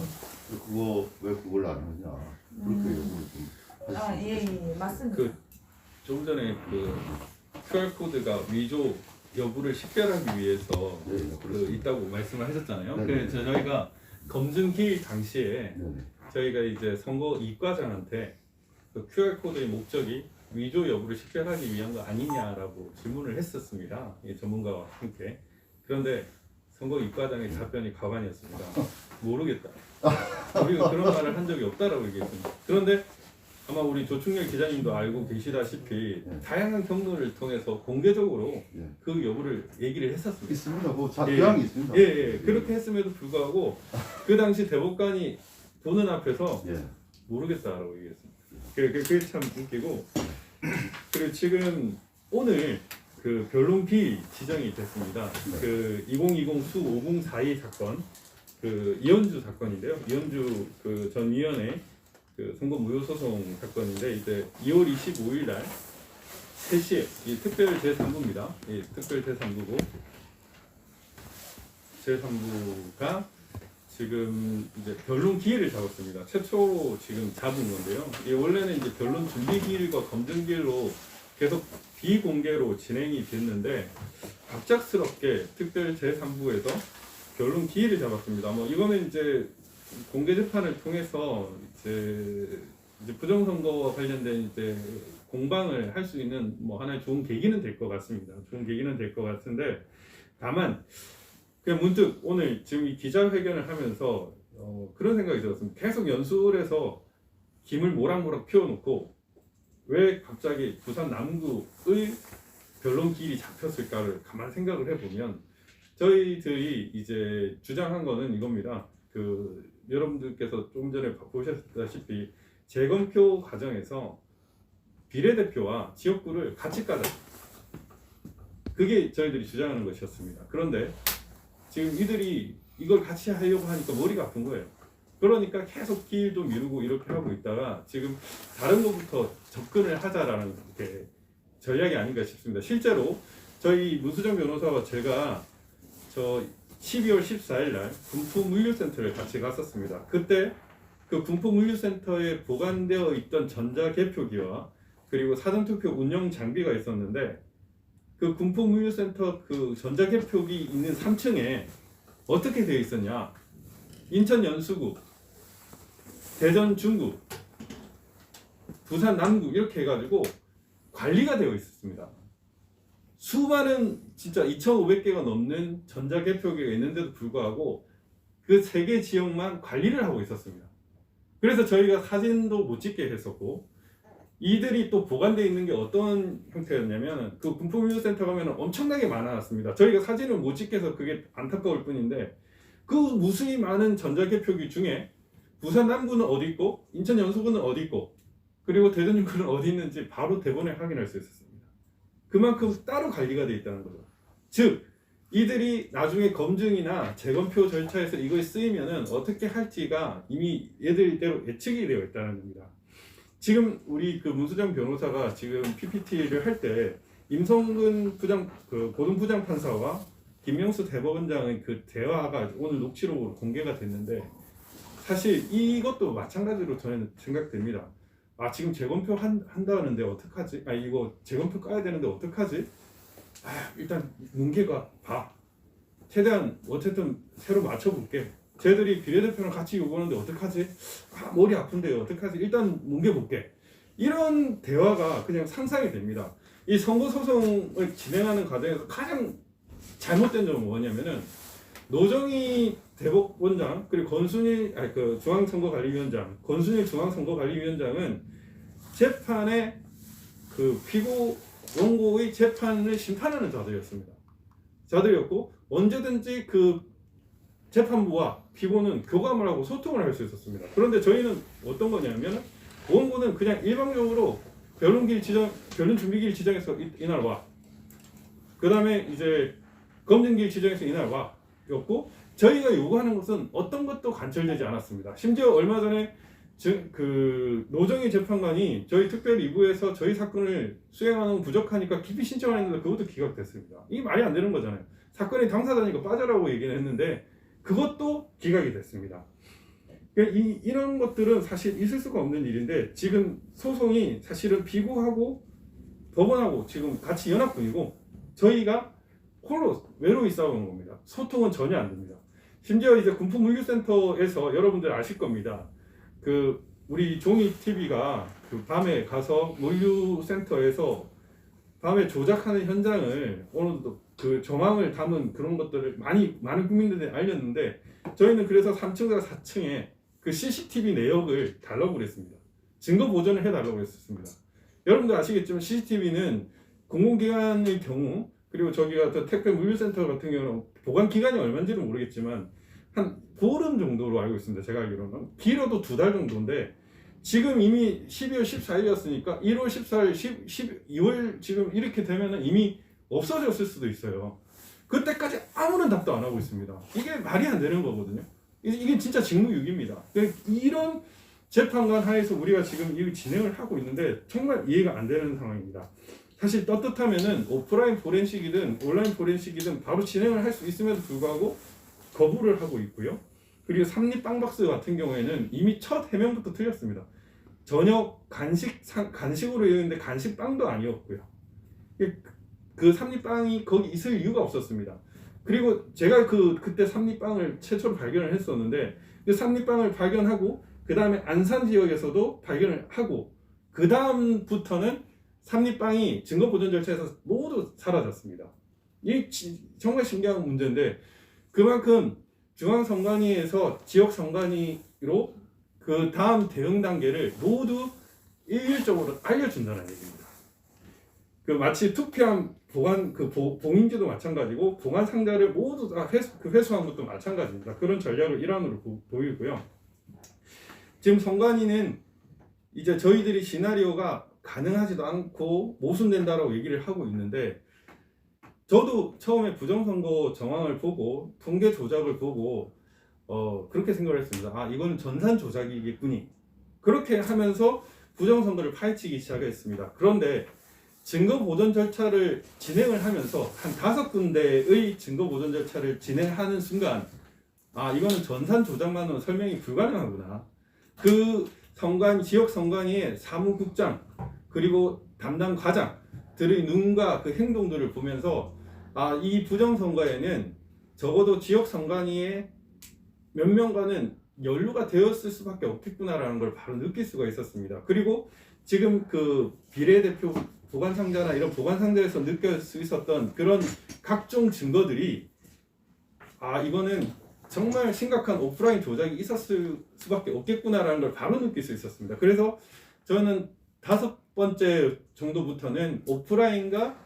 [SPEAKER 5] 그거 왜 그걸 안 하느냐 그렇게 요구를 좀 하셨으면 좋겠습니다.
[SPEAKER 9] 맞습니다.
[SPEAKER 7] 그 조금 전에 그 QR 코드가 위조 여부를 식별하기 위해서
[SPEAKER 5] 네, 네,
[SPEAKER 7] 그
[SPEAKER 5] 그렇습니다.
[SPEAKER 7] 있다고 말씀을 하셨잖아요.
[SPEAKER 5] 네,
[SPEAKER 7] 그래서 저희가 검증 기일 당시에
[SPEAKER 5] 네네.
[SPEAKER 7] 저희가 이제 선거 이과장한테 그 QR 코드의 목적이 위조 여부를 식별하기 위한 거 아니냐라고 질문을 했었습니다. 이 전문가와 함께. 그런데 선거 이과장의 답변이 가관이었습니다. 모르겠다. 우리가 그런 말을 한 적이 없다라고 얘기했습니다. 그런데 아마 우리 조충렬 기자님도 알고 계시다시피
[SPEAKER 5] 네.
[SPEAKER 7] 다양한 경로를 통해서 공개적으로
[SPEAKER 5] 예.
[SPEAKER 7] 그 여부를 얘기를 했었습니다.
[SPEAKER 5] 있습니다. 뭐
[SPEAKER 7] 예.
[SPEAKER 5] 대항이 있습니다.
[SPEAKER 7] 예. 그렇게 했음에도 불구하고 그 당시 대법관이 보는 앞에서
[SPEAKER 5] 예.
[SPEAKER 7] 모르겠다라고 얘기했습니다. 그게 참 웃기고. 그리고 지금 오늘 그 변론기 지정이 됐습니다.
[SPEAKER 5] 네.
[SPEAKER 7] 그 2020 수 5042 사건, 그 이현주 사건인데요. 이현주 그 전 위원의 그 선거 무효 소송 사건인데 이제 2월 25일 날 3시에 이 특별 제3부입니다. 이 특별 제3부고 제3부가 지금 이제 변론 기일을 잡았습니다. 최초로 지금 잡은 건데요. 이 원래는 이제 변론 준비 기일과 검증 기일로 계속 비공개로 진행이 됐는데 갑작스럽게 특별 제3부에서 변론 기일을 잡았습니다. 뭐 이거는 이제 공개 재판을 통해서 이제 부정선거와 관련된 이제 공방을 할 수 있는 뭐 하나의 좋은 계기는 될 것 같습니다. 좋은 계기는 될 것 같은데 다만 그냥 문득 오늘 지금 이 기자회견을 하면서 그런 생각이 들었습니다. 계속 연수원에서 김을 모락모락 피워놓고 왜 갑자기 부산 남구의 변론 기일이 잡혔을까를 가만 생각을 해보면 저희들이 이제 주장한 거는 이겁니다. 그 여러분들께서 조금 전에 보셨다시피 재검표 과정에서 비례대표와 지역구를 같이 까자. 그게 저희들이 주장하는 것이었습니다. 그런데 지금 이들이 이걸 같이 하려고 하니까 머리가 아픈 거예요. 그러니까 계속 기일도 미루고 이렇게 하고 있다가 지금 다른 것부터 접근을 하자라는 게 전략이 아닌가 싶습니다. 실제로 저희 문수정 변호사와 제가 저 12월 14일 날 군포물류센터를 같이 갔었습니다. 그때 그 군포물류센터에 보관되어 있던 전자개표기와 그리고 사전투표 운영 장비가 있었는데 그 군포물류센터 그 전자개표기 있는 3층에 어떻게 되어 있었냐? 인천 연수구, 대전 중구, 부산 남구 이렇게 해가지고 관리가 되어 있었습니다. 수많은 진짜 2,500개가 넘는 전자개표기가 있는데도 불구하고 그 3개 지역만 관리를 하고 있었습니다. 그래서 저희가 사진도 못 찍게 했었고 이들이 또 보관되어 있는 게 어떤 형태였냐면 그 군포물류센터 가면 엄청나게 많았습니다. 저희가 사진을 못 찍게 해서 그게 안타까울 뿐인데 그 무수히 많은 전자개표기 중에 부산 남구는 어디 있고 인천 연수구는 어디 있고 그리고 대전 중구는 어디 있는지 바로 대본에 확인할 수 있었습니다. 그만큼 따로 관리가 되어 있다는 거죠. 즉 이들이 나중에 검증이나 재검표 절차에서 이걸 쓰이면은 어떻게 할지가 이미 얘들대로 예측이 되어 있다는 겁니다. 지금 우리 그 문수정 변호사가 지금 PPT를 할 때 임성근 고등부장 판사와 김명수 대법원장의 그 대화가 오늘 녹취록으로 공개가 됐는데 사실 이것도 마찬가지로 저는 생각됩니다. 아 지금 재검표 한다는데 어떡하지? 아 이거 재검표 까야 되는데 어떡하지? 아 일단 문계가 봐. 최대한 어쨌든 새로 맞춰볼게. 쟤들이 비례대표랑 같이 요구하는데 어떡하지? 아 머리 아픈데 어떡하지? 일단 문계 이런 대화가 그냥 상상이 됩니다. 이 선거소송을 진행하는 과정에서 가장 잘못된 점은 뭐냐면은 노정희 대법원장 그리고 권순일 중앙선거관리위원장 권순일 중앙선거관리위원장은 재판의 그 피고 원고의 재판을 심판하는 자들이었고 언제든지 그 재판부와 피고는 교감을 하고 소통을 할 수 있었습니다. 그런데 저희는 어떤 거냐면 원고는 그냥 일방적으로 변론 준비기일 지정해서 이날 와. 그 다음에 이제 검증기일 지정해서 이날 와. 였고 저희가 요구하는 것은 어떤 것도 관철되지 않았습니다. 심지어 얼마 전에 그 노정희 재판관이 저희 특별 2부에서 저희 사건을 수행하는 부족하니까 기피 신청을 했는데 그것도 기각됐습니다. 이게 말이 안 되는 거잖아요. 사건의 당사자니까 빠져라고 얘기를 했는데 그것도 기각이 됐습니다. 이런 것들은 사실 있을 수가 없는 일인데 지금 소송이 사실은 피고하고 법원하고 지금 같이 연합 중이고 저희가 홀로 외로이 싸우는 겁니다. 소통은 전혀 안 됩니다. 심지어 이제 군포물류센터에서 여러분들 아실 겁니다. 그 우리 종이 TV가 그 밤에 가서 물류센터에서 밤에 조작하는 현장을 오늘도 그 정황을 담은 그런 것들을 많은 국민들이 알렸는데 저희는 그래서 3층과 4층에 그 CCTV 내역을 달라고 그랬습니다. 증거 보존을 해달라고 했습니다. 여러분들 아시겠지만 CCTV는 공공기관의 경우 그리고 저기가 택배 물류센터 같은 경우는 보관 기간이 얼마인지는 모르겠지만 한 보름 정도로 알고 있습니다. 제가 알기로는 길어도 2달 정도인데 지금 이미 12월 14일이었으니까 1월 14일, 12월 지금 이렇게 되면은 이미 없어졌을 수도 있어요. 그때까지 아무런 답도 안 하고 있습니다. 이게 말이 안 되는 거거든요. 이게 진짜 직무유기입니다. 이런 재판관 하에서 우리가 지금 이 진행을 하고 있는데 정말 이해가 안 되는 상황입니다. 사실 떳떳하면은 오프라인 포렌식이든 온라인 포렌식이든 바로 진행을 할 수 있음에도 불구하고 거부를 하고 있고요. 그리고 삼립빵박스 같은 경우에는 이미 첫 해명부터 틀렸습니다. 저녁 간식으로 이용했는데 간식빵도 아니었고요. 그 삼립빵이 거기 있을 이유가 없었습니다. 그리고 제가 그때 삼립빵을 최초로 발견을 했었는데 그 삼립빵을 발견하고 그 다음에 안산 지역에서도 발견을 하고 그 다음부터는 삼립빵이 증거보존 절차에서 모두 사라졌습니다. 이게 정말 신기한 문제인데 그만큼 중앙선관위에서 지역선관위로 그 다음 대응 단계를 모두 일률적으로 알려준다는 얘기입니다. 그 마치 투표함 봉인지도 마찬가지고 보관 상자를 모두 다 회수한 것도 마찬가지입니다. 그런 전략을 일환으로 보이고요. 지금 선관위는 이제 저희들이 시나리오가 가능하지도 않고 모순된다라고 얘기를 하고 있는데 저도 처음에 부정선거 정황을 보고 통계 조작을 보고 그렇게 생각을 했습니다. 아 이거는 전산 조작이겠구니. 그렇게 하면서 부정선거를 파헤치기 시작했습니다. 그런데 증거보존 절차를 진행을 하면서 한 5군데의 증거보존 절차를 진행하는 순간 아 이거는 전산 조작만으로는 설명이 불가능하구나. 그 지역 선관위의 사무국장 그리고 담당 과장들의 눈과 그 행동들을 보면서 아 이 부정선거에는 적어도 지역 선관위의 몇 명과는 연루가 되었을 수밖에 없겠구나라는 걸 바로 느낄 수가 있었습니다. 그리고 지금 그 비례대표 보관상자나 이런 보관상자에서 느낄 수 있었던 그런 각종 증거들이 아 이거는 정말 심각한 오프라인 조작이 있었을 수밖에 없겠구나라는 걸 바로 느낄 수 있었습니다. 그래서 저는 5번째 정도부터는 오프라인과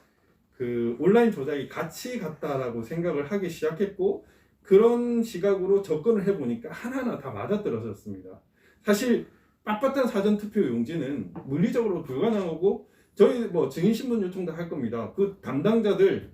[SPEAKER 7] 그 온라인 조작이 같이 갔다라고 생각을 하기 시작했고 그런 시각으로 접근을 해보니까 하나하나 다 맞아떨어졌습니다. 사실 빳빳한 사전투표 용지는 물리적으로 불가능하고 저희 뭐 증인신문 요청도 할 겁니다. 그 담당자들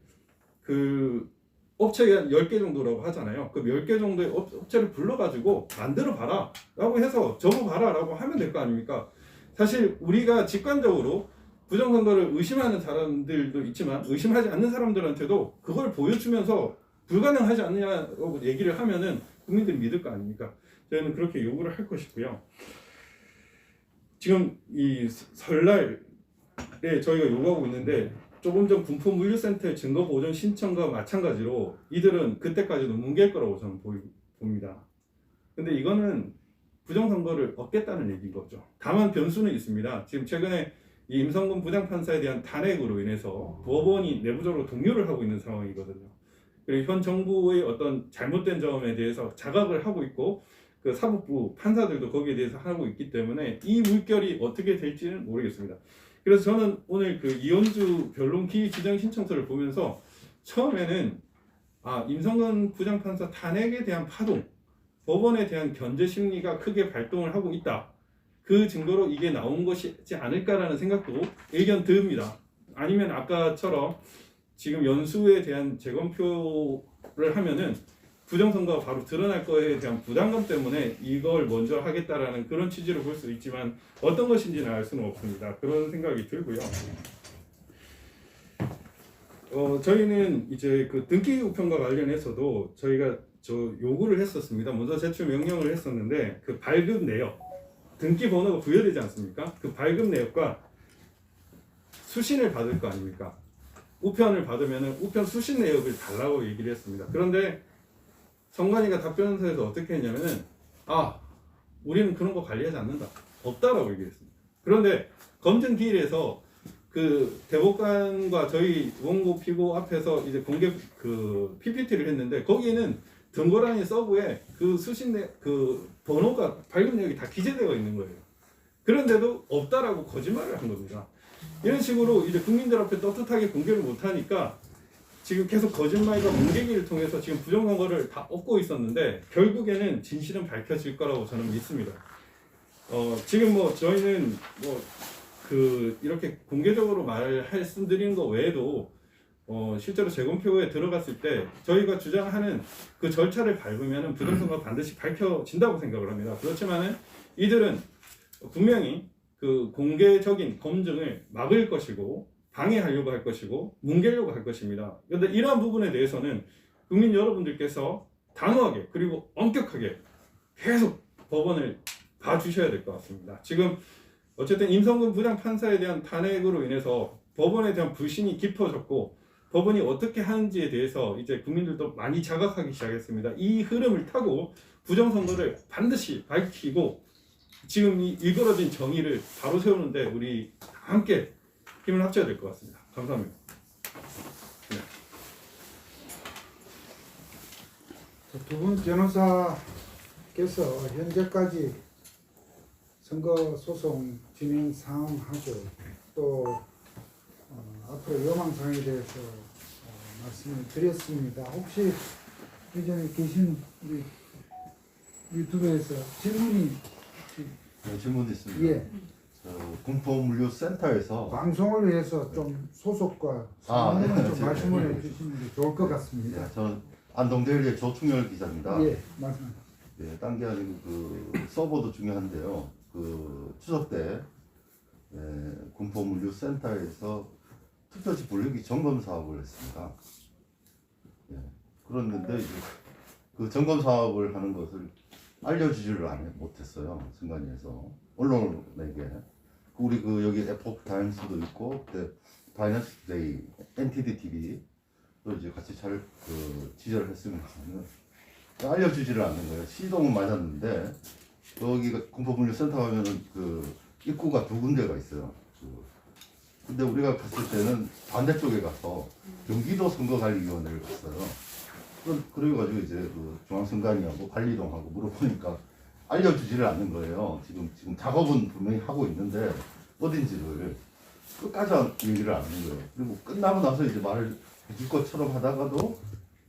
[SPEAKER 7] 그 업체가 10개 정도라고 하잖아요. 그 10개 정도의 업체를 불러가지고 만들어 봐라 라고 해서 적어 봐라 라고 하면 될 거 아닙니까? 사실 우리가 직관적으로 부정선거를 의심하는 사람들도 있지만 의심하지 않는 사람들한테도 그걸 보여주면서 불가능하지 않느냐고 얘기를 하면은 국민들이 믿을 거 아닙니까? 저희는 그렇게 요구를 할 것이고요. 지금 이 설날에 저희가 요구하고 있는데 조금 전 군포물류센터의 증거 보존 신청과 마찬가지로 이들은 그때까지도 뭉갤 거라고 저는 봅니다. 근데 이거는 부정선거를 얻겠다는 얘기인 거죠. 다만 변수는 있습니다. 지금 최근에 이 임성근 부장판사에 대한 탄핵으로 인해서 법원이 내부적으로 동요를 하고 있는 상황이거든요. 그리고 현 정부의 어떤 잘못된 점에 대해서 자각을 하고 있고 그 사법부 판사들도 거기에 대해서 하고 있기 때문에 이 물결이 어떻게 될지는 모르겠습니다. 그래서 저는 오늘 그 이현주 변론 기일 지정 신청서를 보면서 처음에는 임성근 부장판사 탄핵에 대한 파동, 법원에 대한 견제 심리가 크게 발동을 하고 있다. 그 증거로 이게 나온 것이지 않을까라는 생각도 의견 듭니다. 아니면 아까처럼 지금 연수에 대한 재검표를 하면은 부정선거가 바로 드러날 거에 대한 부담감 때문에 이걸 먼저 하겠다라는 그런 취지로 볼 수 있지만 어떤 것인지는 알 수는 없습니다. 그런 생각이 들고요. 저희는 이제 그 등기 우편과 관련해서도 저희가 요구를 했었습니다. 먼저 제출 명령을 했었는데 그 발급 내역, 등기 번호가 부여되지 않습니까? 그 발급 내역과 수신을 받을 거 아닙니까? 우편을 받으면은 우편 수신 내역을 달라고 얘기를 했습니다. 그런데 성관이가 답변서에서 어떻게 했냐면은 우리는 그런 거 관리하지 않는다. 없다라고 얘기했습니다. 그런데 검증 기일에서 그 대법관과 저희 원고 피고 앞에서 이제 공개 그 PPT를 했는데 거기에는 등고라니 서브에 그 수신 그 번호가 발급 내역이 다 기재되어 있는 거예요. 그런데도 없다라고 거짓말을 한 겁니다. 이런 식으로 이제 국민들 앞에 떳떳하게 공개를 못하니까 지금 계속 거짓말과 뭉개기를 통해서 지금 부정선거를 다 얻고 있었는데 결국에는 진실은 밝혀질 거라고 저는 믿습니다. 지금 뭐 저희는 뭐 그 이렇게 공개적으로 말씀드리는 거 외에도 실제로 재검표에 들어갔을 때 저희가 주장하는 그 절차를 밟으면 부정선거가 반드시 밝혀진다고 생각을 합니다. 그렇지만은 이들은 분명히 그 공개적인 검증을 막을 것이고 방해하려고 할 것이고 뭉개려고 할 것입니다. 그런데 이러한 부분에 대해서는 국민 여러분들께서 단호하게 그리고 엄격하게 계속 법원을 봐주셔야 될 것 같습니다. 지금 어쨌든 임성근 부장판사에 대한 탄핵으로 인해서 법원에 대한 불신이 깊어졌고 법원이 어떻게 하는지에 대해서 이제 국민들도 많이 자각하기 시작했습니다. 이 흐름을 타고 부정선거를 반드시 밝히고 지금 이 일그러진 정의를 바로 세우는데 우리 함께 힘을 합쳐야 될 것 같습니다. 감사합니다.
[SPEAKER 8] 두 분 변호사께서 현재까지 선거 소송 진행 상황하고 또 앞으로 여망 사항에 대해서 말씀을 드렸습니다. 혹시 이 전에 계신 우리 유튜브에서 질문이
[SPEAKER 5] 질문 있습니다.
[SPEAKER 8] 예.
[SPEAKER 5] 군포물류센터에서
[SPEAKER 8] 방송을 위해서 좀 소속과 상황을 좀 말씀을 해주시는 게 좋을 것 같습니다.
[SPEAKER 5] 저는 안동데일리의 조충열 기자입니다.
[SPEAKER 8] 예, 말씀.
[SPEAKER 5] 네, 딴 게 아니고 그 서버도 중요한데요. 그 추석 때 군포물류센터에서 투표지 분류기 점검 사업을 했습니다. 예, 그랬는데 이제 그 점검 사업을 하는 것을 알려주지를 못했어요. 승관위에서 언론에게. 우리 그 여기 에포크 타임스도 있고 그때 파이낸스 투데이, NTD TV 또 이제 같이 잘 그 지적을 했으면 알려주지를 않는 거예요. 시동은 맞았는데 여기가 군포물류센터 가면은 그 입구가 두 군데가 있어요. 근데 우리가 갔을 때는 반대쪽에 가서 경기도 선거관리위원회를 갔어요. 그래가지고 이제 그 중앙선관위하고 관리동하고 물어보니까 알려주지를 않는 거예요. 지금 작업은 분명히 하고 있는데 어딘지를 끝까지 얘기를 안 하는 거예요. 그리고 끝나고 나서 이제 말을 해줄 것처럼 하다가도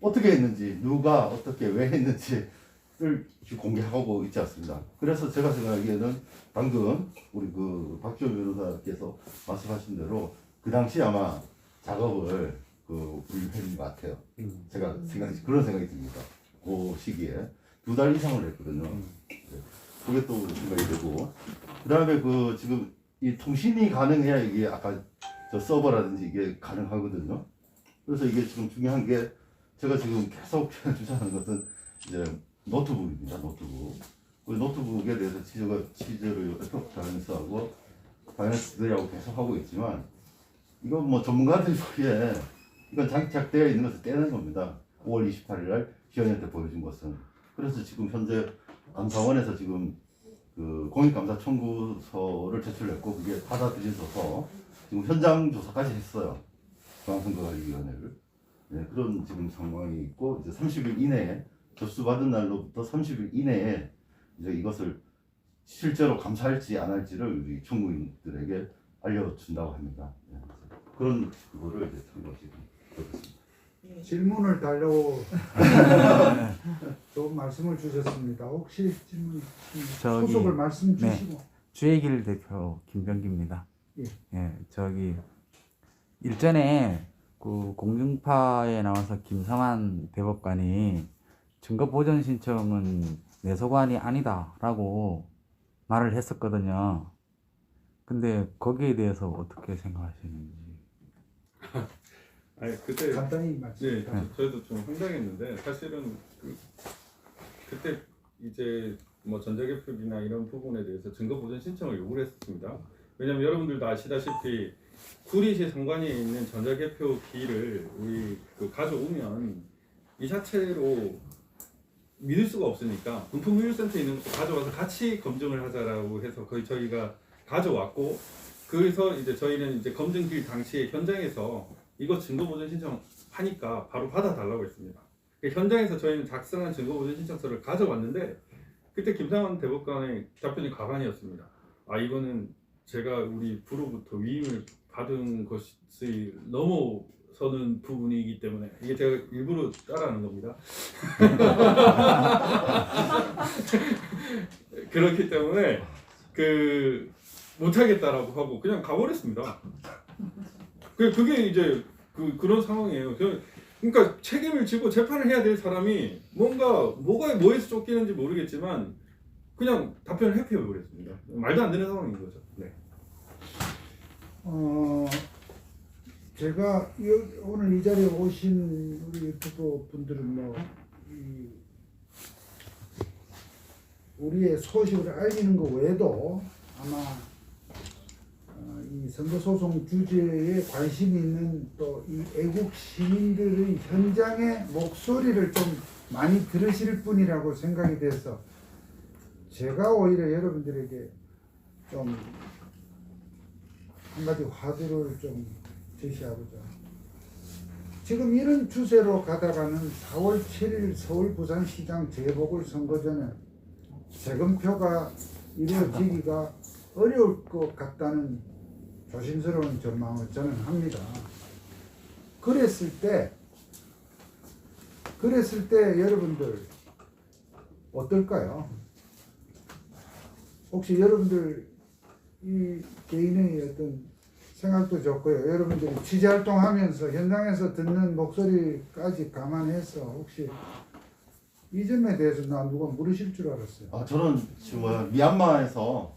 [SPEAKER 5] 어떻게 했는지, 누가 어떻게 왜 했는지를 공개하고 있지 않습니다. 그래서 제가 생각하기에는 방금 우리 그 박지호 변호사께서 말씀하신 대로 그 당시 아마 작업을 그 분류한 것 같아요. 제가 그런 생각이 듭니다. 그 시기에 2달 이상을 했거든요. 그게 또 생각이 되고, 그 다음에 그 지금 이 통신이 가능해야 이게 아까 저 서버라든지 이게 가능하거든요. 그래서 이게 지금 중요한 게 제가 지금 계속 주장하는 것은 이제 노트북입니다. 노트북. 그 노트북에 대해서 취재를 에포크 바이낸스하고 바이낸스 투데이하고 계속 하고 있지만 이건 뭐 전문가들이 보기에 이건 장착되어 있는 것을 떼는 겁니다. 5월 28일 날 기현이한테 보여준 것은. 그래서 지금 현재 감사원에서 지금 그 공익감사 청구서를 제출했고 그게 받아들여져서 지금 현장 조사까지 했어요. 중앙선거관리위원회를. 네, 그런 지금 상황이 있고 이제 30일 이내에 접수받은 날로부터 30일 이내에 이제 이것을 실제로 감사할지 안 할지를 우리 청구인들에게 알려준다고 합니다. 네, 그런 그거를 이제 참고하시면 되겠습니다.
[SPEAKER 8] 질문을 달라고 좋은 말씀을 주셨습니다. 혹시 질문
[SPEAKER 1] 저기,
[SPEAKER 8] 소속을 말씀
[SPEAKER 1] 네.
[SPEAKER 8] 주시고.
[SPEAKER 1] 주의길 대표 김병기입니다.
[SPEAKER 8] 예.
[SPEAKER 1] 예, 저기 일전에 그 공중파에 나와서 김성한 대법관이 증거 보전 신청은 내 소관이 아니다라고 말을 했었거든요. 근데 거기에 대해서 어떻게 생각하시는지?
[SPEAKER 7] 아니 그때
[SPEAKER 8] 간단히 말씀.
[SPEAKER 7] 네, 저희도 좀 황당했는데 사실은 그때 이제 뭐 전자개표기나 이런 부분에 대해서 증거 보전 신청을 요구를 했었습니다. 왜냐면 여러분들도 아시다시피 구리시 상관에 있는 전자개표기를 우리 그 가져오면 이 자체로 믿을 수가 없으니까 분품의율센터에 있는 것도 가져와서 같이 검증을 하자라고 해서 거의 저희가 가져왔고, 그래서 이제 저희는 이제 검증길 당시에 현장에서 이거 증거보전 신청하니까 바로 받아달라고 했습니다. 현장에서 저희는 작성한 증거보전 신청서를 가져왔는데 그때 김상환 대법관의 답변이 가관이었습니다. 아, 이거는 제가 우리 부로부터 위임을 받은 것이 넘어서는 부분이기 때문에 이게 제가 일부러 따라하는 겁니다. 그렇기 때문에 그 못하겠다라고 하고 그냥 가버렸습니다. 그게 이제 그런 상황이에요. 그러니까 책임을 지고 재판을 해야 될 사람이 뭐에서 쫓기는지 모르겠지만 그냥 답변을 회피해버렸습니다. 말도 안 되는 상황인 거죠. 네.
[SPEAKER 8] 제가 오늘 이 자리에 오신 우리 유튜브 분들은 우리의 소식을 알리는 것 외에도 아마 이 선거소송 주제에 관심이 있는 또 이 애국 시민들의 현장의 목소리를 좀 많이 들으실 분이라고 생각이 돼서 제가 오히려 여러분들에게 좀 한 가지 화두를 좀 제시하고자. 지금 이런 추세로 가다가는 4월 7일 서울 부산시장 재보궐선거 전에 재검표가 이루어지기가 어려울 것 같다는 조심스러운 전망을 저는 합니다. 그랬을 때 여러분들 어떨까요? 혹시 여러분들 이 개인의 어떤 생각도 좋고요. 여러분들이 취재활동하면서 현장에서 듣는 목소리까지 감안해서 혹시 이 점에 대해서 누가 물으실 줄 알았어요.
[SPEAKER 5] 저는 지금 미얀마에서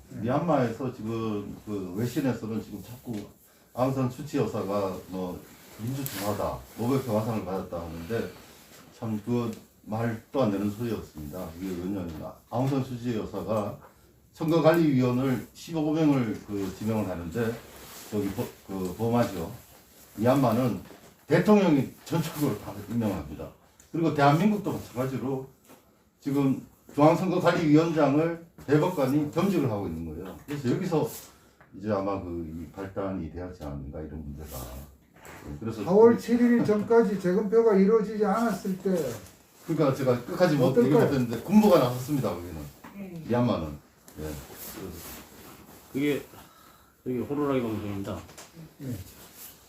[SPEAKER 5] 지금 그 외신에서는 지금 자꾸 앙산 수치 여사가 뭐 민주평화다, 노벨 평화상을 받았다 하는데 참 그 말도 안 되는 소리였습니다. 이게 왜냐하면 앙산 수치 여사가 선거관리위원을 15명을 지명을 하는데 저기 버마죠. 미얀마는 대통령이 전적으로 다 임명합니다. 그리고 대한민국도 마찬가지로 지금 중앙선거관리위원장을 대법관이 겸직을 하고 있는 거예요. 그래서 여기서 이제 아마 이 발단이 되었지 않는가 이런 문제가. 그래서
[SPEAKER 8] 4월 7일 전까지 재검표가 이루어지지 않았을 때
[SPEAKER 5] 그러니까 제가 끝까지 못 얘기했는데 군부가 나섰습니다. 거기는 미얀마는. 예.
[SPEAKER 10] 그게 여기 호루라기 방송입니다.
[SPEAKER 8] 네.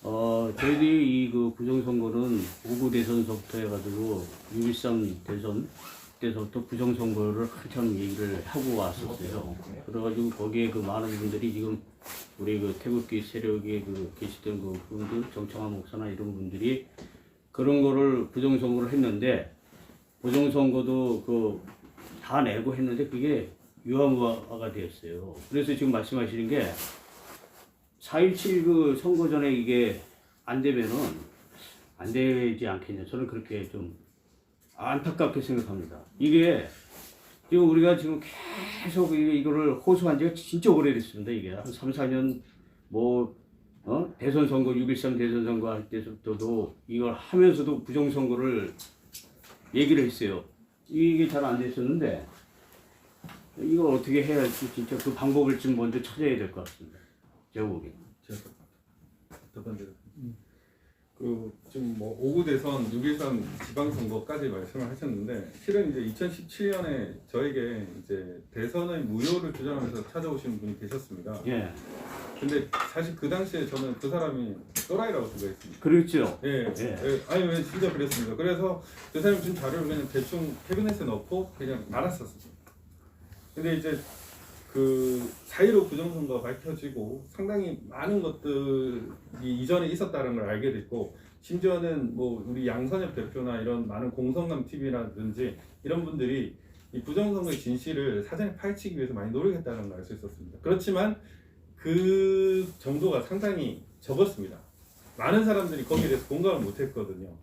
[SPEAKER 10] 저희들이 이 부정선거는 5구 대선서부터 해가지고 6.13 대선 때서부터 부정선거를 한참 얘기를 하고 왔었어요. 그래가지고 거기에 많은 분들이 지금 우리 태극기 세력에 계시던 분들, 정청환 목사나 이런 분들이 그런 거를 부정선거를 했는데, 부정선거도 다 내고 했는데 그게 유화무화가 되었어요. 그래서 지금 말씀하시는 게 4.17 선거 전에 이게 안 되면은 안 되지 않겠냐. 저는 그렇게 좀 안타깝게 생각합니다. 이게 지금 우리가 지금 계속 이거를 호소한 지가 진짜 오래됐습니다. 이게 한 3, 4년 뭐 대선 선거 6.13 대선 선거 할 때부터도 이걸 하면서도 부정선거를 얘기를 했어요. 이게 잘 안 됐었는데 이걸 어떻게 해야 할지 진짜 그 방법을 좀 먼저 찾아야 될 것 같습니다. 제가 보기에는.
[SPEAKER 7] 첫 번째로. 그 지금 뭐 5구 대선, 6.13 지방선거까지 말씀을 하셨는데 실은 이제 2017년에 저에게 이제 대선의 무효를 주장하면서 찾아오신 분이 계셨습니다.
[SPEAKER 10] 예.
[SPEAKER 7] 근데 사실 그 당시에 저는 그 사람이 또라이라고 생각했습니다.
[SPEAKER 10] 그렇죠.
[SPEAKER 7] 예.
[SPEAKER 10] 예.
[SPEAKER 7] 예. 아니 왜 진짜 그랬습니다. 그래서 그 사람이 준 자료를 그냥 대충 캐비넷에 넣고 그냥 말았었습니다. 근데 이제 그 사이로 부정선거가 밝혀지고 상당히 많은 것들이 이전에 있었다는 걸 알게 됐고 심지어는 뭐 우리 양선엽 대표나 이런 많은 공성감 TV라든지 이런 분들이 이 부정선거의 진실을 사전에 파헤치기 위해서 많이 노력했다는 걸 알 수 있었습니다. 그렇지만 그 정도가 상당히 적었습니다. 많은 사람들이 거기에 대해서 공감을 못했거든요.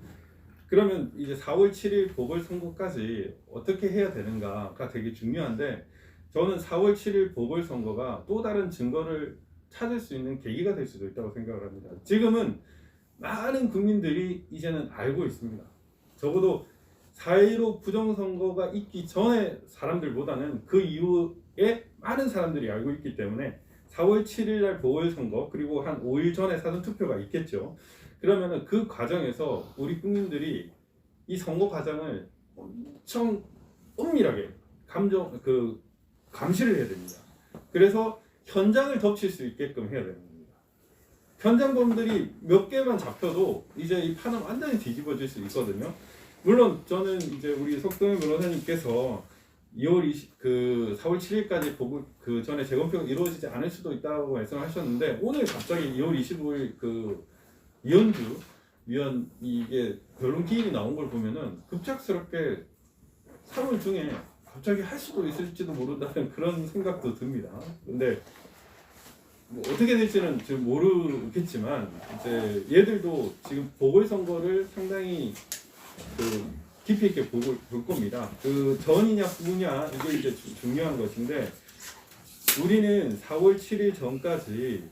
[SPEAKER 7] 그러면 이제 4월 7일 보궐선거까지 어떻게 해야 되는가가 되게 중요한데 저는 4월 7일 보궐선거가 또 다른 증거를 찾을 수 있는 계기가 될 수도 있다고 생각을 합니다. 지금은 많은 국민들이 이제는 알고 있습니다. 적어도 4.15 부정선거가 있기 전에 사람들보다는 그 이후에 많은 사람들이 알고 있기 때문에 4월 7일 날 보궐선거 그리고 한 5일 전에 사전투표가 있겠죠. 그러면은 그 과정에서 우리 국민들이 이 선거 과정을 엄청 은밀하게 감시를 해야 됩니다. 그래서 현장을 덮칠 수 있게끔 해야 되는 겁니다. 현장범들이 몇 개만 잡혀도 이제 이 판은 완전히 뒤집어질 수 있거든요. 물론 저는 이제 우리 석동현 변호사님께서 4월 7일까지 보고 그 전에 재검표가 이루어지지 않을 수도 있다고 말씀하셨는데 오늘 갑자기 2월 25일 그 이현주 위원 이게 변론 기일이 나온 걸 보면은 급작스럽게 3월 중에 갑자기 할 수도 있을지도 모른다는 그런 생각도 듭니다. 근데 뭐 어떻게 될지는 지금 모르겠지만 이제 얘들도 지금 보궐선거를 상당히 그 깊이 있게 볼 겁니다. 그 전이냐 후냐 이게 이제 중요한 것인데 우리는 4월 7일 전까지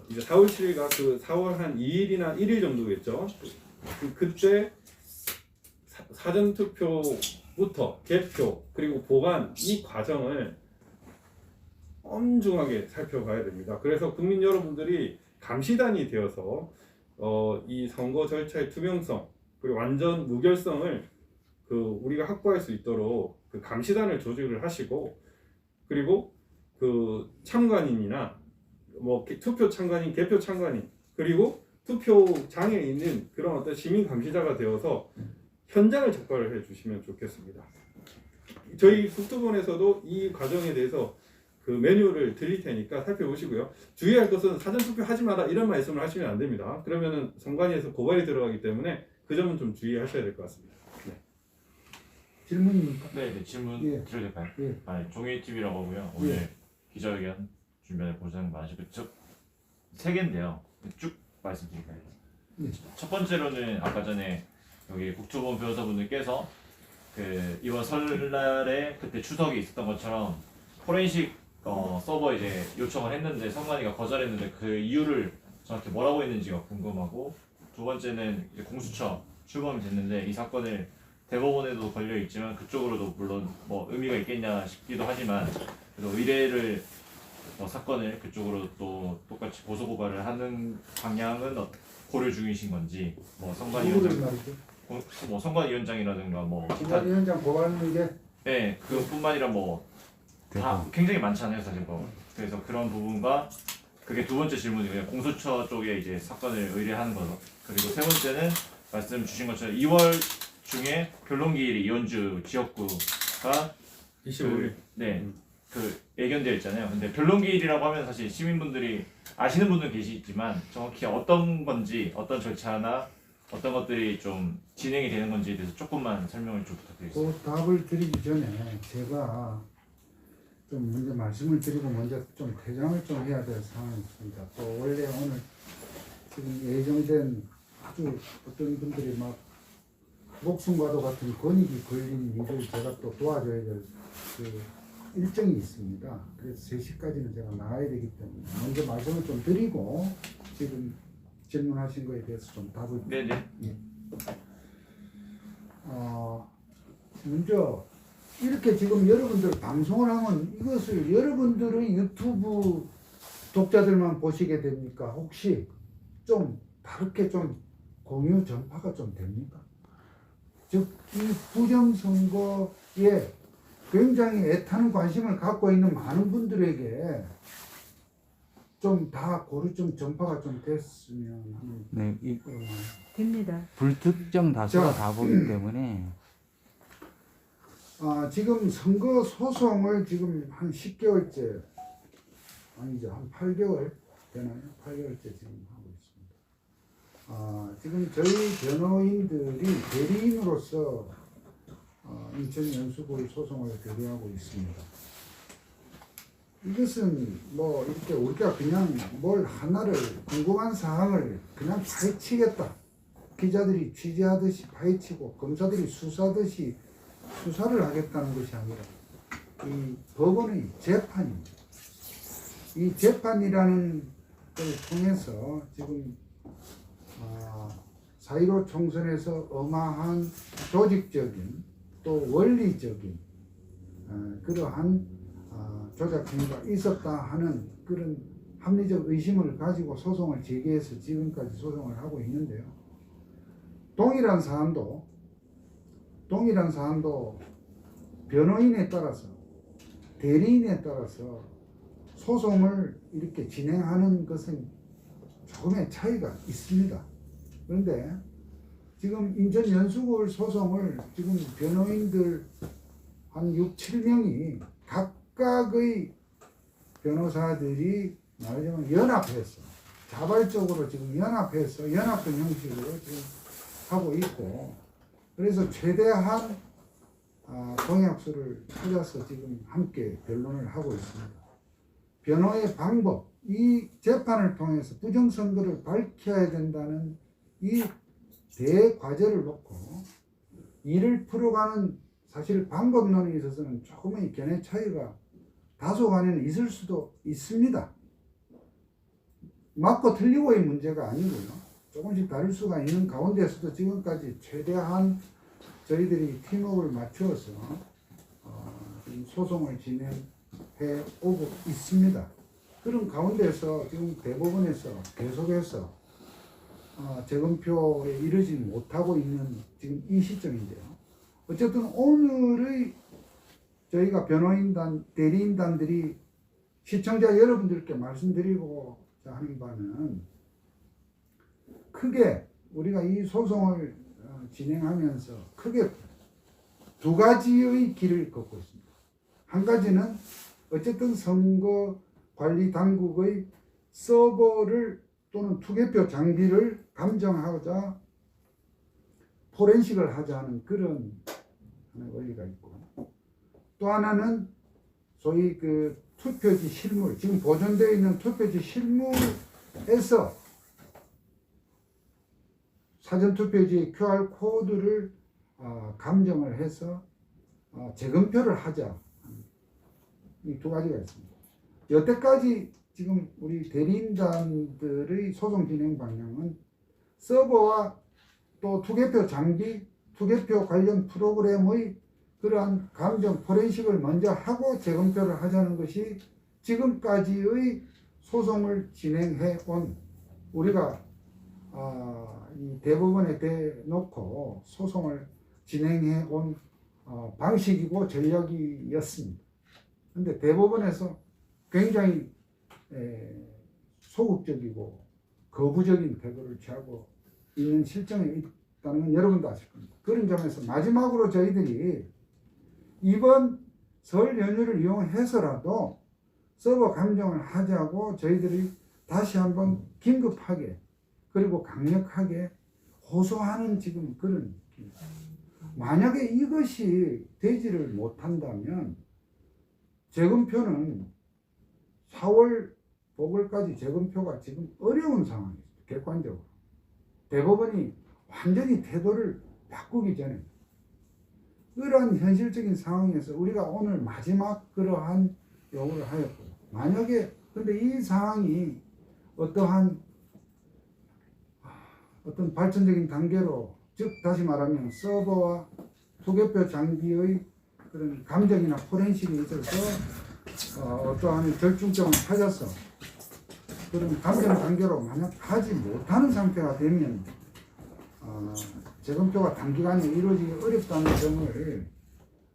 [SPEAKER 7] 이제 4월 7일가 그 4월 한 2일이나 1일 정도겠죠. 그때 사전투표부터 개표 그리고 보관 이 과정을 엄중하게 살펴봐야 됩니다. 그래서 국민 여러분들이 감시단이 되어서 이 선거 절차의 투명성 그리고 완전 무결성을 그 우리가 확보할 수 있도록 그 감시단을 조직을 하시고 그리고 그 참관인이나 뭐 투표 참관인, 개표 참관인 그리고 투표장에 있는 그런 어떤 시민 감시자가 되어서 현장을 적발을 해주시면 좋겠습니다. 저희 국토본에서도 이 과정에 대해서 그 매뉴얼을 드릴 테니까 살펴보시고요. 주의할 것은 사전투표 하지 마라 이런 말씀을 하시면 안 됩니다. 그러면은 선관위에서 고발이 들어가기 때문에 그 점은 좀 주의하셔야 될 것 같습니다. 네.
[SPEAKER 8] 질문입니까?
[SPEAKER 3] 네, 질문
[SPEAKER 8] 예.
[SPEAKER 3] 드려도 될까요?
[SPEAKER 8] 예.
[SPEAKER 3] 종일 TV라고 하고요. 오늘
[SPEAKER 8] 예.
[SPEAKER 3] 기자회견 준비할 고생 많으시고 세 개인데요. 쭉 말씀드릴까요?
[SPEAKER 8] 예.
[SPEAKER 3] 첫 번째로는 아까 전에 여기 국토본 변호사분들께서 그 이번 설날에 그때 추석이 있었던 것처럼 포렌식 서버 이제 요청을 했는데 선관위가 거절했는데 그 이유를 정확히 뭐라고 했는지가 궁금하고 두 번째는 이제 공수처 출범이 됐는데 이 사건을 대법원에도 걸려 있지만 그쪽으로도 물론 뭐 의미가 있겠냐 싶기도 하지만 그래도 의뢰를 사건을 그쪽으로 또 똑같이 고소 고발을 하는 방향은 고려 중이신 건지 뭐 선관위원장이라든가 뭐
[SPEAKER 8] 선관위원장 고발하는 게
[SPEAKER 3] 네 그뿐만이라 뭐 다 굉장히 많잖아요 사실 뭐 그래서 그런 부분과 그게 두 번째 질문이고요. 공수처 쪽에 이제 사건을 의뢰하는 거죠. 그리고 세 번째는 말씀 주신 것처럼 2월 중에 변론기일이 이현주 지역구가
[SPEAKER 7] 25일.
[SPEAKER 3] 그 예견되어 있잖아요. 근데 변론기일이라고 하면 사실 시민분들이 아시는 분들 계시지만 정확히 어떤 건지 어떤 절차나 어떤 것들이 좀 진행이 되는 건지에 대해서 조금만 설명을 좀 부탁드리겠습니다.
[SPEAKER 8] 그 답을 드리기 전에 제가 좀 먼저 말씀을 드리고 먼저 좀 퇴장을 좀 해야 될 상황이 있습니다. 또 원래 오늘 지금 예정된 아주 어떤 분들이 막 목숨과도 같은 권익이 걸린 일을 제가 또 도와줘야 될 그 일정이 있습니다. 그래서 3시까지는 제가 나가야 되기 때문에 먼저 말씀을 좀 드리고 지금 질문하신 거에 대해서 좀 답을
[SPEAKER 3] 네네.
[SPEAKER 8] 먼저 이렇게 지금 여러분들 방송을 하면 이것을 여러분들의 유튜브 독자들만 보시게 됩니까? 혹시 좀 다르게 좀 공유 전파가 좀 됩니까? 즉 이 부정선거에 굉장히 애타는 관심을 갖고 있는 많은 분들에게 좀 다 고루 좀 전파가 좀 됐으면 하는
[SPEAKER 1] 네, 이
[SPEAKER 2] 됩니다.
[SPEAKER 1] 불특정 다수가
[SPEAKER 8] 자,
[SPEAKER 1] 다 보기 때문에
[SPEAKER 8] 지금 선거 소송을 지금 한 10개월째 아니죠, 한 8개월 되나요? 8개월째 지금 하고 있습니다. 지금 저희 변호인들이 대리인으로서 인천 연수구의 소송을 대리하고 있습니다. 이것은 뭐 이렇게 우리가 그냥 뭘 하나를 궁금한 사항을 그냥 파헤치겠다. 기자들이 취재하듯이 파헤치고 검사들이 수사하듯이 수사를 하겠다는 것이 아니라 이 법원의 재판입니다. 이 재판이라는 걸 통해서 지금 4.15 총선에서 어마한 조직적인 또 원리적인 그러한 조작 행위가 있었다 하는 그런 합리적 의심을 가지고 소송을 제기해서 지금까지 소송을 하고 있는데요. 동일한 사안도 변호인에 따라서 대리인에 따라서 소송을 이렇게 진행하는 것은 조금의 차이가 있습니다. 그런데 지금 인천 연수구 소송을 지금 변호인들 한 6, 7명이 각각의 변호사들이 말하자면 연합해서 자발적으로 지금 연합해서 연합된 형식으로 지금 하고 있고, 그래서 최대한 공약수를 찾아서 지금 함께 변론을 하고 있습니다. 변호의 방법, 이 재판을 통해서 부정선거를 밝혀야 된다는 이 대과제를 놓고 이를 풀어가는 사실 방법론에 있어서는 조금의 견해 차이가 다소간에는 있을 수도 있습니다. 맞고 틀리고의 문제가 아니고요. 조금씩 다를 수가 있는 가운데서도 지금까지 최대한 저희들이 팀워크를 맞추어서 소송을 진행해 오고 있습니다. 그런 가운데서 지금 대법원에서 계속해서 재검표에 이르지 못하고 있는 지금 이 시점인데요. 어쨌든 오늘의 저희가 변호인단, 대리인단들이 시청자 여러분들께 말씀드리고자 하는 바는 크게 우리가 이 소송을 진행하면서 크게 두 가지의 길을 걷고 있습니다. 한 가지는 어쨌든 선거관리당국의 서버를 또는 투개표 장비를 감정하자 포렌식을 하자는 그런 원리가 있고, 또 하나는 소위 그 투표지 실물, 지금 보존되어 있는 투표지 실물에서 사전투표지 QR코드를 감정을 해서 재검표를 하자. 이 두 가지가 있습니다. 여태까지 지금 우리 대리인단들의 소송 진행 방향은 서버와 또 투개표 장비, 투개표 관련 프로그램의 그러한 감정 포렌식을 먼저 하고 재검표를 하자는 것이 지금까지의 소송을 진행해 온 우리가 이 대법원에 대놓고 소송을 진행해 온 방식이고 전략이었습니다. 그런데 대법원에서 굉장히 소극적이고 거부적인 태도를 취하고 있는 실정에 있다는 건 여러분도 아실 겁니다. 그런 점에서 마지막으로 저희들이 이번 설 연휴를 이용해서라도 서버 감정을 하자고 저희들이 다시 한번 긴급하게 그리고 강력하게 호소하는 지금 그런 만약에 이것이 되지를 못한다면 재검표는 4월 보궐까지 재검표가 지금 어려운 상황입니다. 객관적으로 대법원이 완전히 태도를 바꾸기 전에 그러한 현실적인 상황에서 우리가 오늘 마지막 그러한 요구를 하였고요. 만약에 근데 이 상황이 어떠한 어떤 발전적인 단계로, 즉 다시 말하면 서버와 투개표 장비의 그런 감정이나 포렌식에 있어서 어떠한 절충점을 찾아서 그런 감정 단계로 만약 가지 못하는 상태가 되면 재검표가 단기간에 이루어지기 어렵다는 점을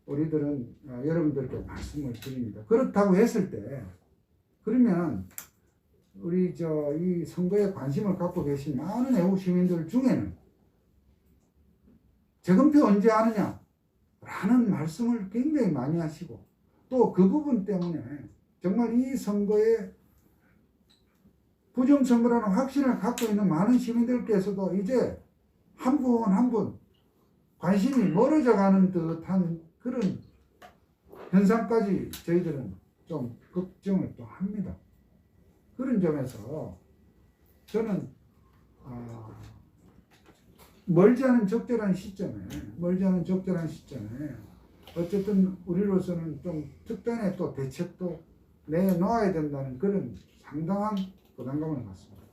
[SPEAKER 8] 우리들은 여러분들께 말씀을 드립니다. 그렇다고 했을 때 그러면 우리 이 선거에 관심을 갖고 계신 많은 애국 시민들 중에는 재검표 언제 하느냐 라는 말씀을 굉장히 많이 하시고, 또 그 부분 때문에 정말 이 선거에 부정선거라는 확신을 갖고 있는 많은 시민들께서도 이제 한 분 한 분 관심이 멀어져 가는 듯한 그런 현상까지 저희들은 좀 걱정을 또 합니다. 그런 점에서 저는 멀지 않은 적절한 시점에 어쨌든 우리로서는 좀 특단의 또 대책도 내놓아야 된다는 그런 상당한 부담감을 갖습니다.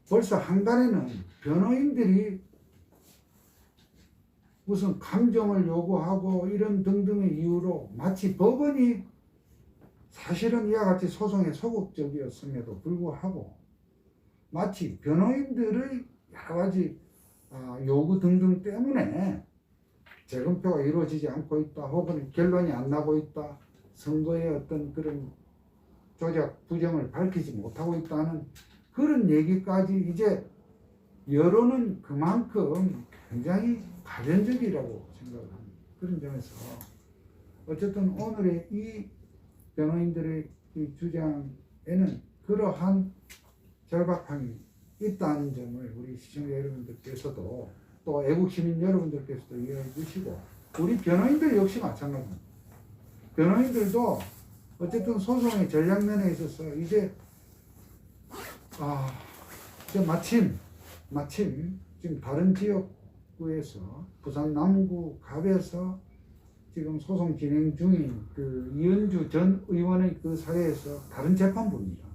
[SPEAKER 8] 벌써 한간에는 변호인들이 무슨 감정을 요구하고 이런 등등의 이유로 마치 법원이 사실은 이와 같이 소송에 소극적이었음에도 불구하고 마치 변호인들의 여러 가지 요구 등등 때문에 재검표가 이루어지지 않고 있다, 혹은 결론이 안 나고 있다, 선거의 어떤 그런 조작 부정을 밝히지 못하고 있다는 그런 얘기까지 이제 여론은 그만큼 굉장히 가변적이라고 생각을 합니다. 그런 점에서 어쨌든 오늘의 이 변호인들의 이 주장에는 그러한 절박함이 있다는 점을 우리 시청자 여러분들께서도 또 애국 시민 여러분들께서도 이해해 주시고, 우리 변호인들 역시 마찬가지입니다. 변호인들도 어쨌든 소송의 전략면에 있어서 이제 마침 지금 다른 지역구에서 부산 남구 갑에서 지금 소송 진행 중인 그 이은주 전 의원의 그 사례에서 다른 재판부입니다.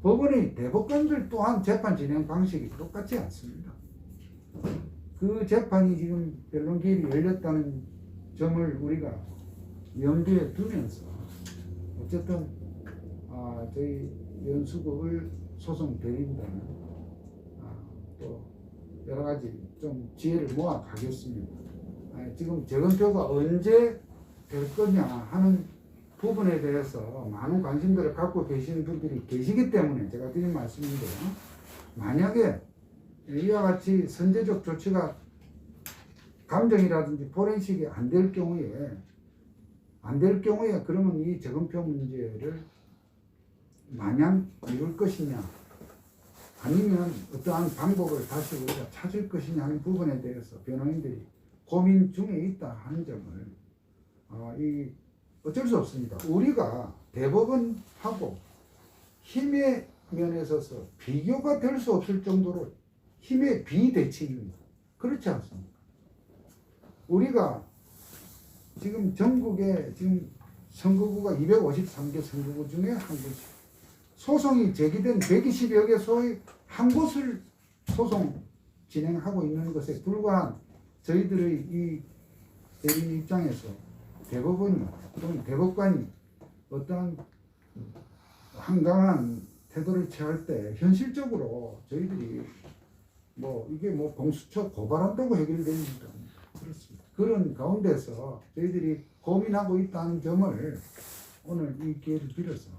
[SPEAKER 8] 법원의 대법관들 또한 재판 진행 방식이 똑같지 않습니다. 그 재판이 지금 변론 기일이 열렸다는 점을 우리가 염두에 두면서 어쨌든 저희 연수구의 소송 대리인단은 또 여러 가지 좀 지혜를 모아 가겠습니다. 지금 재검표가 언제 될 거냐 하는 부분에 대해서 많은 관심들을 갖고 계시는 분들이 계시기 때문에 제가 드린 말씀인데요. 만약에 이와 같이 선제적 조치가 감정이라든지 포렌식이 안 될 경우에 그러면 이 재검표 문제를 마냥 미룰 것이냐, 아니면 어떠한 방법을 다시 우리가 찾을 것이냐 하는 부분에 대해서 변호인들이 고민 중에 있다 하는 점을 어쩔 수 없습니다. 우리가 대법원하고 힘의 면에 있어서 비교가 될 수 없을 정도로 힘의 비대칭입니다. 그렇지 않습니까? 우리가 지금 전국에 지금 선거구가 253개 선거구 중에 한 곳이 소송이 제기된 120여 개소의 한 곳을 소송 진행하고 있는 것에 불과한 저희들의 이 대리인 입장에서 대법원이 또는 대법관이 어떠한 황당한 태도를 취할 때 현실적으로 저희들이 이게 공수처 고발한다고 해결됩니까? 그렇습니다. 그런 가운데서 저희들이 고민하고 있다는 점을 오늘 이 기회를 빌어서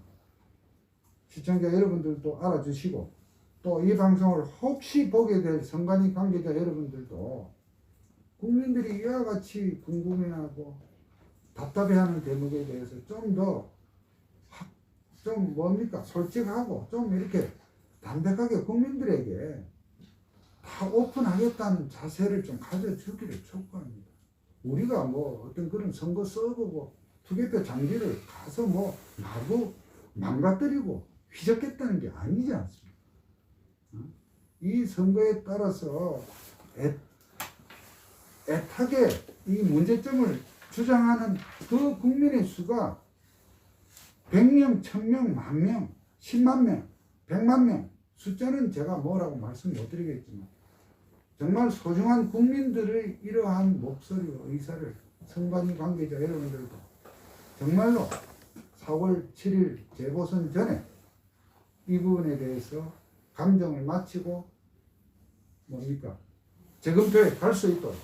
[SPEAKER 8] 시청자 여러분들도 알아주시고, 또 이 방송을 혹시 보게 될 선관위 관계자 여러분들도 국민들이 이와 같이 궁금해하고 답답해하는 대목에 대해서 솔직하고 좀 이렇게 담백하게 국민들에게 다 오픈하겠다는 자세를 좀 가져주기를 촉구합니다. 우리가 어떤 그런 선거 써보고 투개표 장비를 가서 마구 망가뜨리고 휘젓겠다는 게 아니지 않습니까? 이 선거에 따라서 애타게 이 문제점을 주장하는 그 국민의 수가 100명, 1000명, 10,000명, 10만 명, 100만 명 숫자는 제가 뭐라고 말씀 못 드리겠지만 정말 소중한 국민들의 이러한 목소리와 의사를 선관위 관계자 여러분들도 정말로 4월 7일 재보선 전에 이 부분에 대해서 감정을 마치고 뭡니까 재검토에 갈 수 있도록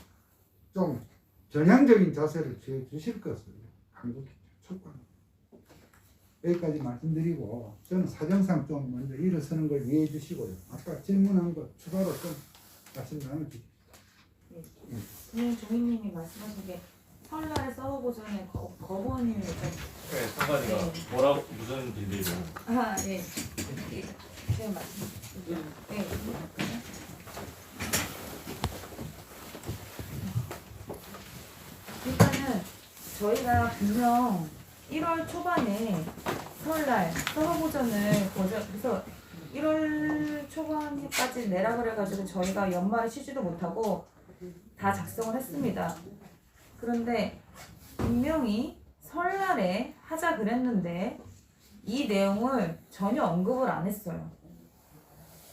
[SPEAKER 8] 좀 전향적인 자세를 취해 주실 것을 간곡히 촉구합니다. 여기까지 말씀드리고 저는 사정상 좀 먼저 일어서는 걸 이해해 주시고요. 아까 질문한 거 추가로 좀 말씀 나눠주십시오.
[SPEAKER 9] 네, 종희님이 말씀하신 게 설날에 써보전에 거부원님이 좀
[SPEAKER 3] 네, 상관이가 뭐라고 무슨 빌미로
[SPEAKER 9] 예. 제가 말씀드릴게요. 네. 일단은 저희가 분명 1월 초반에 설날 써보전을 그래서 1월 초반까지 내라 그래가지고 저희가 연말에 쉬지도 못하고 다 작성을 했습니다. 그런데 분명히 설날에 하자 그랬는데 이 내용을 전혀 언급을 안 했어요.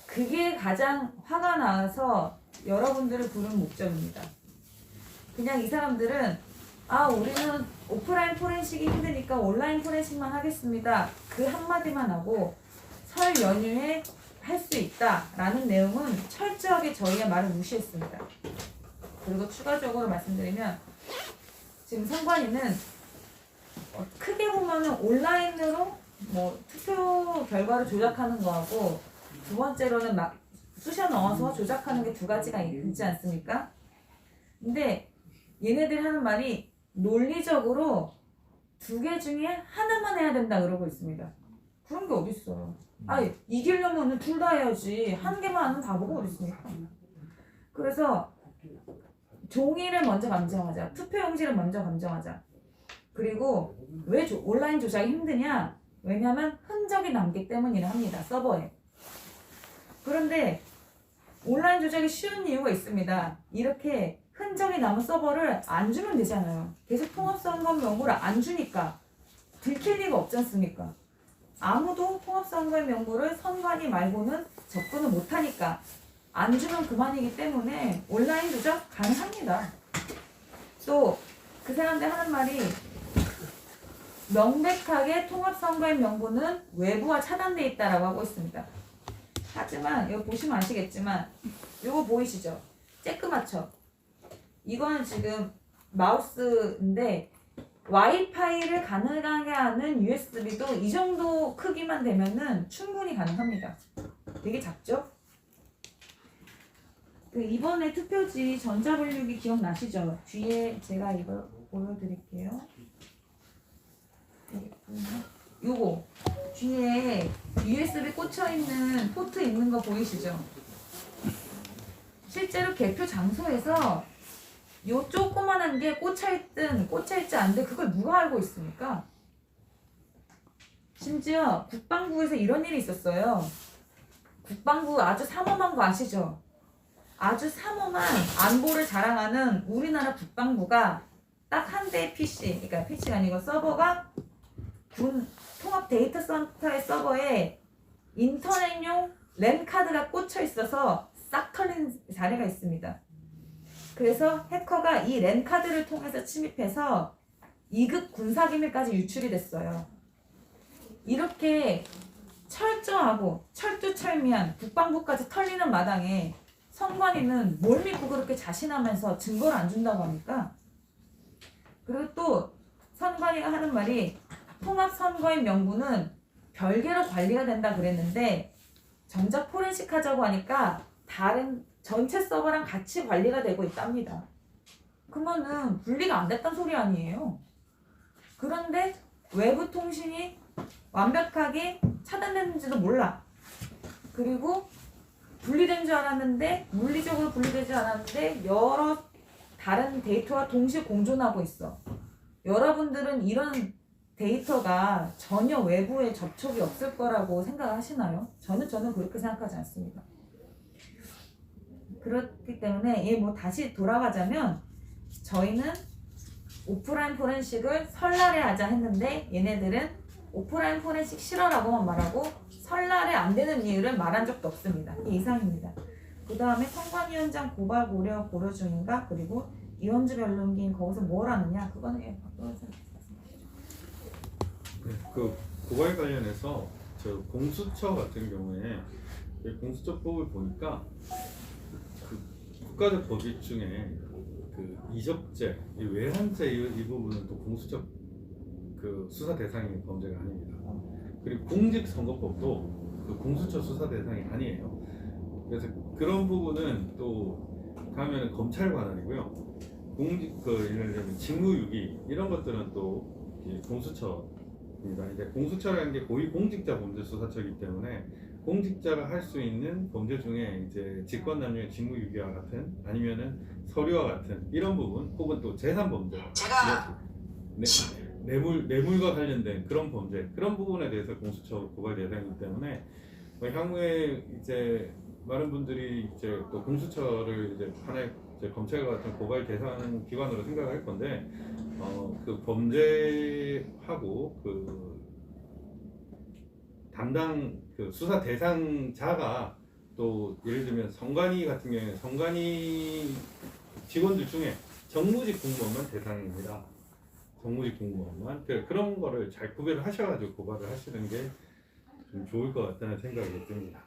[SPEAKER 9] 그게 가장 화가 나서 여러분들을 부른 목적입니다. 그냥 이 사람들은 우리는 오프라인 포렌식이 힘드니까 온라인 포렌식만 하겠습니다. 그 한마디만 하고 설 연휴에 할 수 있다라는 내용은 철저하게 저희의 말을 무시했습니다. 그리고 추가적으로 말씀드리면 지금 선관위는 크게 보면은 온라인으로 뭐 투표 결과를 조작하는 거하고 두 번째로는 막 쑤셔 넣어서 조작하는 게 두 가지가 있지 않습니까? 근데 얘네들이 하는 말이 논리적으로 두 개 중에 하나만 해야 된다 그러고 있습니다. 그런 게 어딨어요. 이기려면 둘 다 해야지. 한 개만 하는 바보가 어딨습니까? 그래서 종이를 먼저 감정하자. 투표용지를 먼저 감정하자. 그리고 왜 온라인 조작이 힘드냐? 왜냐하면 흔적이 남기 때문이라 합니다. 서버에. 그런데 온라인 조작이 쉬운 이유가 있습니다. 이렇게 흔적이 남은 서버를 안 주면 되잖아요. 계속 통합선거 명부를 안 주니까 들킬 리가 없지 않습니까? 아무도 통합선거의 명부를 선관위 말고는 접근을 못하니까 안 주면 그만이기 때문에 온라인 조작 가능합니다. 또 그 사람들 하는 말이 명백하게 통합선거의 명부는 외부와 차단되어 있다라고 하고 있습니다. 하지만 이거 보시면 아시겠지만 이거 보이시죠? 쬐끄맣죠? 이거는 지금 마우스인데 와이파이를 가능하게 하는 USB도 이 정도 크기만 되면은 충분히 가능합니다. 되게 작죠? 이번에 투표지 전자분류기 기억나시죠? 뒤에 제가 이걸 보여드릴게요. 요거 뒤에 USB 꽂혀있는 포트 있는 거 보이시죠? 실제로 개표 장소에서 요 조그만한 게 꽂혀있지 않는데 그걸 누가 알고 있습니까? 심지어 국방부에서 이런 일이 있었어요. 국방부 아주 삼엄한 거 아시죠? 아주 삼엄한 안보를 자랑하는 우리나라 국방부가 딱 한 대의 PC, 그러니까 PC가 아니고 서버가 군 통합 데이터 센터의 서버에 인터넷용 랜 카드가 꽂혀 있어서 싹 털린 사례가 있습니다. 그래서 해커가 이 랜 카드를 통해서 침입해서 2급 군사기밀까지 유출이 됐어요. 이렇게 철저하고 철두철미한 국방부까지 털리는 마당에 선관위는 뭘 믿고 그렇게 자신하면서 증거를 안 준다고 합니까? 그리고 또 선관위가 하는 말이 통합선거인 명부는 별개로 관리가 된다 그랬는데 정작 포렌식 하자고 하니까 다른 전체 서버랑 같이 관리가 되고 있답니다. 그러면은 분리가 안 됐단 소리 아니에요. 그런데 외부 통신이 완벽하게 차단됐는지도 몰라. 그리고 분리된 줄 알았는데 물리적으로 분리되지 않았는데 여러 다른 데이터와 동시에 공존하고 있어. 여러분들은 이런 데이터가 전혀 외부에 접촉이 없을 거라고 생각하시나요? 저는 그렇게 생각하지 않습니다. 그렇기 때문에 다시 돌아가자면 저희는 오프라인 포렌식을 설날에 하자 했는데 얘네들은 오프라인 포렌식 싫어라고만 말하고 설날에 안 되는 이유를 말한 적도 없습니다. 이 이상입니다. 그 다음에 선관위원장 고발 고려 중인가? 그리고 이원주 변론기인 거기서 뭘 하느냐? 그거는 박동원 선생님 말씀하시죠.
[SPEAKER 7] 그 고발 관련해서 저 공수처 같은 경우에 공수처법을 보니까 그 국가적 법익 중에 그 이적죄, 이 외환죄 이 부분은 또 공수처 그 수사 대상인 범죄가 아닙니다. 그리고 공직선거법도 그 공수처 수사 대상이 아니에요. 그래서 그런 부분은 또 가면 검찰 관할이고요. 공직 그 예를 들면 직무유기 이런 것들은 또 공수처입니다. 이제 공수처라는 게 고위공직자 범죄수사처이기 때문에 공직자가 할 수 있는 범죄 중에 이제 직권남용의 직무유기와 같은 아니면은 서류와 같은 이런 부분 혹은 또 재산범죄, 뇌물과 관련된 그런 범죄 그런 부분에 대해서 공수처 고발 대상이기 때문에 향후에 이제 많은 분들이 이제 또 공수처를 이제 하나의 이제 검찰과 같은 고발 대상 기관으로 생각할 건데 그 범죄하고 그 담당 그 수사 대상자가 또 예를 들면 선관위 같은 경우에 선관위 직원들 중에 정무직 공무원만 대상입니다. 정무직 공무원만 그런 거를 잘 구별을 하셔가지고 고발을 하시는 게 좀 좋을 것 같다는 생각이 듭니다.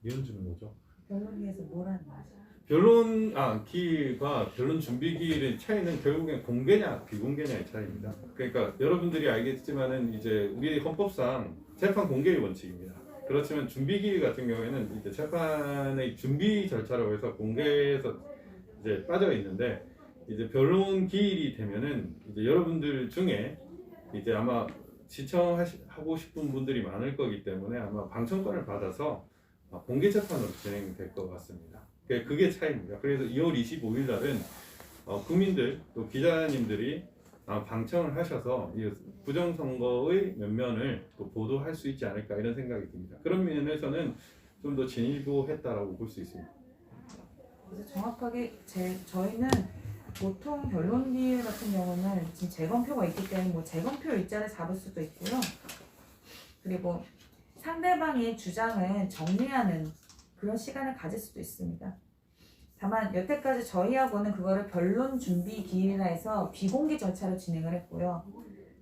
[SPEAKER 7] 이현주는 뭐죠?
[SPEAKER 9] 변론기에서 뭘 하는 거죠?
[SPEAKER 7] 기일과 변론 준비 기일의 차이는 결국엔 공개냐 비공개냐의 차이입니다. 그러니까 여러분들이 알겠지만은 이제 우리 헌법상 재판 공개의 원칙입니다. 그렇지만 준비 기일 같은 경우에는 이제 재판의 준비 절차라고 해서 공개에서 이제 빠져 있는데 이제 변론 기일이 되면은 이제 여러분들 중에 이제 아마 시청하고 싶은 분들이 많을 거기 때문에 아마 방청권을 받아서 공개 재판으로 진행될 것 같습니다. 그게 차이입니다. 그래서 2월 25일 날은 국민들 또 기자님들이 방청을 하셔서 이 부정선거의 면면을 또 보도할 수 있지 않을까 이런 생각이 듭니다. 그런 면에서는 좀 더 진일보했다라고 볼 수 있습니다.
[SPEAKER 9] 그래서 정확하게 저희는 보통 변론기일 같은 경우는 지금 재검표가 있기 때문에 뭐 재검표 일자를 잡을 수도 있고요. 그리고 상대방의 주장을 정리하는 그런 시간을 가질 수도 있습니다. 다만 여태까지 저희하고는 그거를 변론 준비 기일이라 해서 비공개 절차로 진행을 했고요.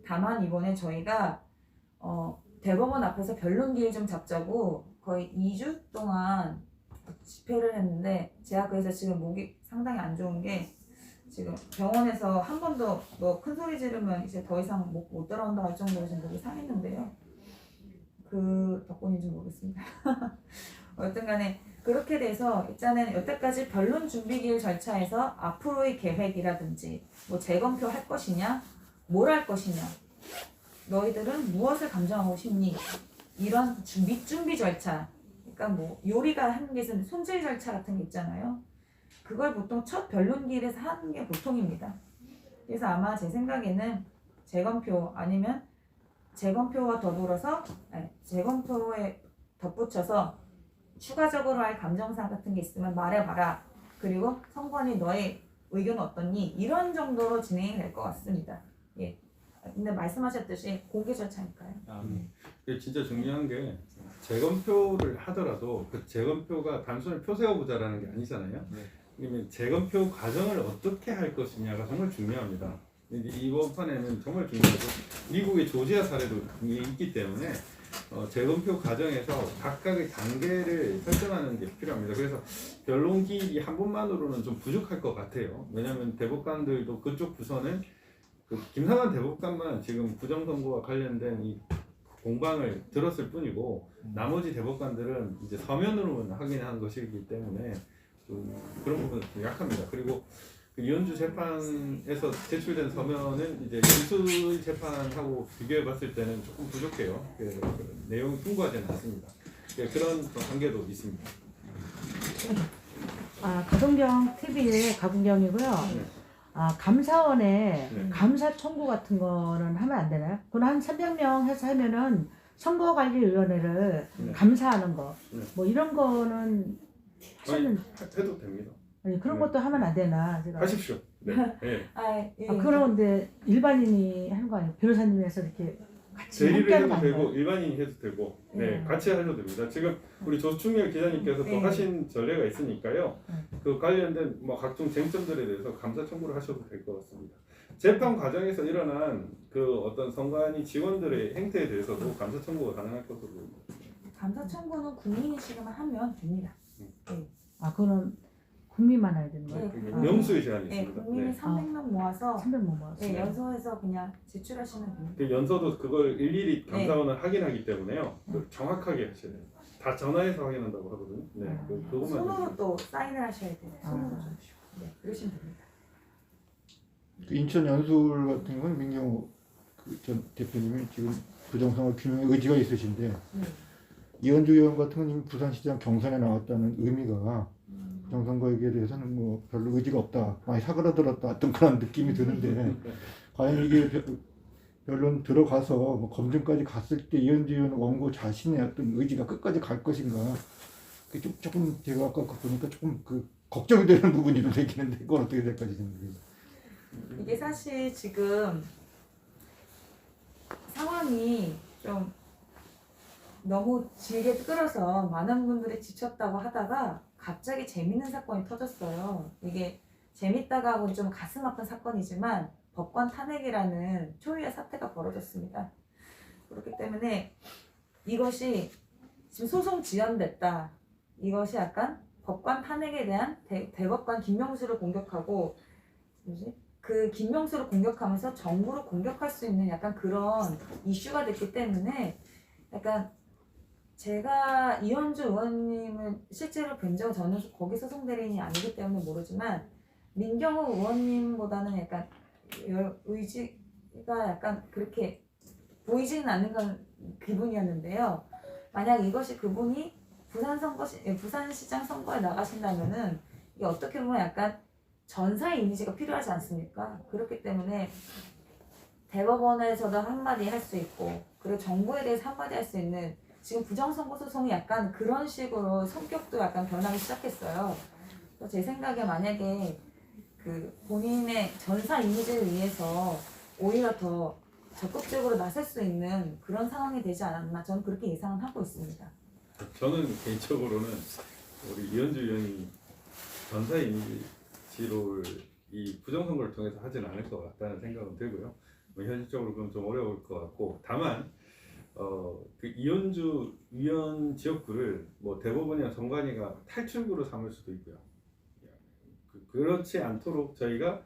[SPEAKER 9] 다만 이번에 저희가 대법원 앞에서 변론 기일 좀 잡자고 거의 2주 동안 집회를 했는데 제가 그래서 지금 목이 상당히 안 좋은 게 지금 병원에서 한 번도 너 큰 소리 지르면 이제 더 이상 못 따라온다 할 정도로 지금 목이 상했는데요. 그 덕분인지 모르겠습니다. 어쨌든 간에 그렇게 돼서 일단은 여태까지 변론 준비 기일 절차에서 앞으로의 계획이라든지 뭐 재검표 할 것이냐 뭘 할 것이냐 너희들은 무엇을 감정하고 싶니 이런 밑준비 절차 그러니까 뭐 요리가 하는 게 있으면 손질 절차 같은 게 있잖아요. 그걸 보통 첫 변론기일에서 하는 게 보통입니다. 그래서 아마 제 생각에는 재검표 아니면 재검표와 더불어서 재검표에 덧붙여서 추가적으로 할 감정사항 같은 게 있으면 말해봐라. 그리고 선관위 너의 의견은 어떻니? 이런 정도로 진행이 될 것 같습니다. 예. 근데 말씀하셨듯이 공개 절차니까요.
[SPEAKER 7] 진짜 중요한 게 재검표를 하더라도 그 재검표가 단순히 표 세워보자라는 게 아니잖아요. 그러면 재검표 과정을 어떻게 할 것이냐가 정말 중요합니다. 이번 판에는 정말 중요하고 미국의 조지아 사례도 있기 때문에 재검표 과정에서 각각의 단계를 설정하는 게 필요합니다. 그래서 변론 기일이 한 번만으로는 좀 부족할 것 같아요. 왜냐하면 대법관들도 그쪽 부서는 그 김상환 대법관만 지금 부정선거와 관련된 이 공방을 들었을 뿐이고 나머지 대법관들은 이제 서면으로만 확인한 것이기 때문에 좀 그런 부분은 좀 약합니다. 그리고 그 이현주 재판에서 제출된 서면은 이제 유수의 재판하고 비교해 봤을 때는 조금 부족해요. 그 내용이 풍부하지는 않습니다. 그런 관계도 있습니다.
[SPEAKER 2] 가동경 TV의 가동경이고요. 감사원에 감사 청구 같은 거는 하면 안 되나요? 그건 한 300명 해서 하면은 선거관리위원회를 감사하는 거, 뭐 이런 거는 하셨는
[SPEAKER 7] 해도 됩니다.
[SPEAKER 2] 아니, 그런 것도 하면 안 되나? 제가.
[SPEAKER 7] 하십시오. 네. 네.
[SPEAKER 9] 예.
[SPEAKER 2] 그런데 일반인이 하는 거 아니에요? 변호사님에서 이렇게 같이
[SPEAKER 7] 대리를
[SPEAKER 2] 함께하는 거
[SPEAKER 7] 해도 되고
[SPEAKER 2] 아닌가요?
[SPEAKER 7] 일반인이 해도 되고 네,
[SPEAKER 2] 네.
[SPEAKER 7] 같이 하셔도 됩니다. 지금 우리 조충렬 기자님께서 또
[SPEAKER 9] 네.
[SPEAKER 7] 하신 전례가 있으니까요.
[SPEAKER 2] 네.
[SPEAKER 7] 그 관련된 뭐 각종 쟁점들에 대해서 감사 청구를 하셔도 될 것 같습니다. 재판 과정에서 일어난 그 어떤 선관위 직원들의 행태에 대해서도 감사 청구가 가능할 것으로 보입니다.
[SPEAKER 9] 감사 청구는 국민이시기만 하면 됩니다.
[SPEAKER 2] 그거는 국민만 해야 되는 거예요?
[SPEAKER 9] 네.
[SPEAKER 7] 명수의 제한이
[SPEAKER 9] 네,
[SPEAKER 7] 있습니다.
[SPEAKER 9] 국민이
[SPEAKER 7] 네.
[SPEAKER 9] 300명 모아서
[SPEAKER 2] 300만 모았어요.
[SPEAKER 9] 네, 연서해서 그냥 제출하시면 됩니다.
[SPEAKER 7] 그 연서도 그걸 일일이 감사원을 확인하기 때문에요.
[SPEAKER 2] 네.
[SPEAKER 7] 그 정확하게 하셔야 돼요. 다 전화해서 확인한다고 하거든요. 네, 그것만
[SPEAKER 9] 손으로
[SPEAKER 7] 해주세요.
[SPEAKER 9] 또 사인을 하셔야 돼요. 손으로 좀. 네, 그러시면 됩니다.
[SPEAKER 8] 그 인천 연수울 같은 경우는 민경호 전 대표님이 지금 부정선거 규명의 의지가 있으신데 이현주 의원 같은 경우는 이미 부산시장 경선에 나왔다는 의미가 부정선거에 대해서는 뭐 별로 의지가 없다, 많이 사그라들었다 어떤 그런 느낌이 드는데 과연 이게 변론 들어가서 뭐 검증까지 갔을 때 이현주 의원 원고 자신의 어떤 의지가 끝까지 갈 것인가, 그게 조금 제가 아까 보니까 조금 그 걱정이 되는 부분이 좀 생기는데 그건 어떻게 될 건지 생각해요.
[SPEAKER 9] 이게 사실 지금 상황이 좀 너무 길게 끌어서 많은 분들이 지쳤다고 하다가 갑자기 재밌는 사건이 터졌어요. 이게 재밌다가 하고는 좀 가슴 아픈 사건이지만 법관 탄핵이라는 초유의 사태가 벌어졌습니다. 그렇기 때문에 이것이 지금 소송 지연됐다. 이것이 약간 법관 탄핵에 대한 대법관 김명수를 공격하고 그 김명수를 공격하면서 정부를 공격할 수 있는 약간 그런 이슈가 됐기 때문에 약간 제가 이현주 의원님을 실제로 뵌 적은 저는 거기 소송 대리인이 아니기 때문에 모르지만 민경호 의원님보다는 약간 의지가 약간 그렇게 보이지는 않는 건 기분이었는데요. 만약 이것이 그분이 부산시장 선거에 나가신다면은 이게 어떻게 보면 약간 전사의 이미지가 필요하지 않습니까? 그렇기 때문에 대법원에서도 한마디 할 수 있고 그리고 정부에 대해서 한마디 할 수 있는 지금 부정선거 소송이 약간 그런 식으로 성격도 약간 변하기 시작했어요. 그래서 제 생각에 만약에 그 본인의 전사 이미지를 위해서 오히려 더 적극적으로 나설 수 있는 그런 상황이 되지 않았나 저는 그렇게 예상은 하고 있습니다.
[SPEAKER 7] 저는 개인적으로는 우리 이현주 의원이 전사 이미지로 이 부정선거를 통해서 하진 않을 것 같다는 생각은 들고요. 뭐 현실적으로 그건 좀 어려울 것 같고 다만 그 이현주 의원 지역구를 뭐 대법원이나 정관위가 탈출구로 삼을 수도 있고요. 그렇지 않도록 저희가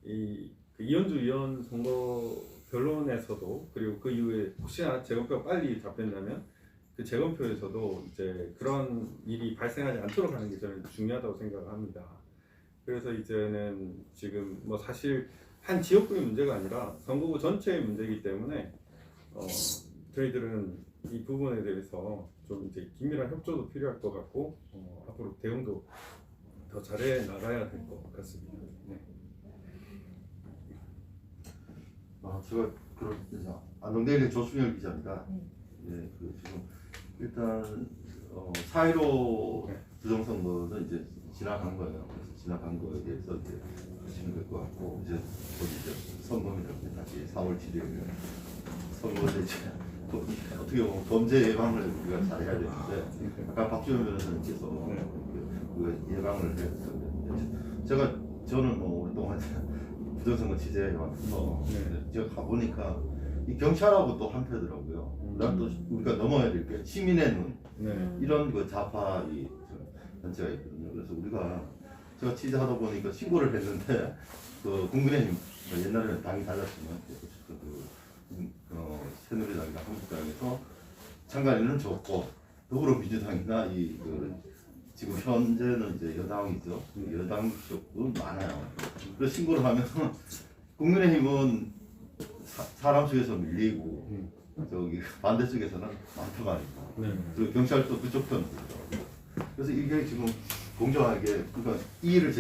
[SPEAKER 7] 그 이현주 의원 선거 변론에서도 그리고 그 이후에 혹시나 재검표가 빨리 답된다면 그 재검표에서도 이제 그런 일이 발생하지 않도록 하는 게 저는 중요하다고 생각을 합니다. 그래서 이제는 지금 뭐 사실 한 지역구의 문제가 아니라 선거구 전체의 문제이기 때문에 저희들은 이 부분에 대해서 좀 이제 긴밀한 협조도 필요할 것 같고 앞으로 대응도 더 잘해 나가야 될 것 같습니다. 네.
[SPEAKER 5] 제가 안동대일의 조충렬 기자입니다. 예, 그 지금 일단 4.15 부정선거는 이제 지나간 거예요. 그래서 지나간 거에 대해서 이제 보시면 될 것 같고 이제 선거입니다. 다시 4월 7일 선거에 이제 어떻게 보면 범죄 예방을 우리가 잘해야 되는데 아까 박주현 변호사님께서 우리가 예방을 해야 되는데 저는 뭐 오랫동안 부정선거 취재해왔어. 제가 가보니까 이 경찰하고 또 한패더라고요. 난 또 우리가 넘어야 될 게 시민의 눈 이런 그 좌파의 단체가 있거든요. 그래서 제가 취재하다 보니까 신고를 했는데 그 국민의힘 옛날에는 당이 달랐지만 새누리당이나 한국당에서 참가인은 적고 더불어민주당이나 지금 현재는 이제 여당이죠. 여당 쪽도 많아요. 그래서 신고를 하면 국민의힘은 사람 수에서 밀리고 저기 반대쪽에서는 많다고 하니까 그리고 경찰도 그쪽 편이더라고요. 그래서 이게 지금 공정하게 그러니까 이의를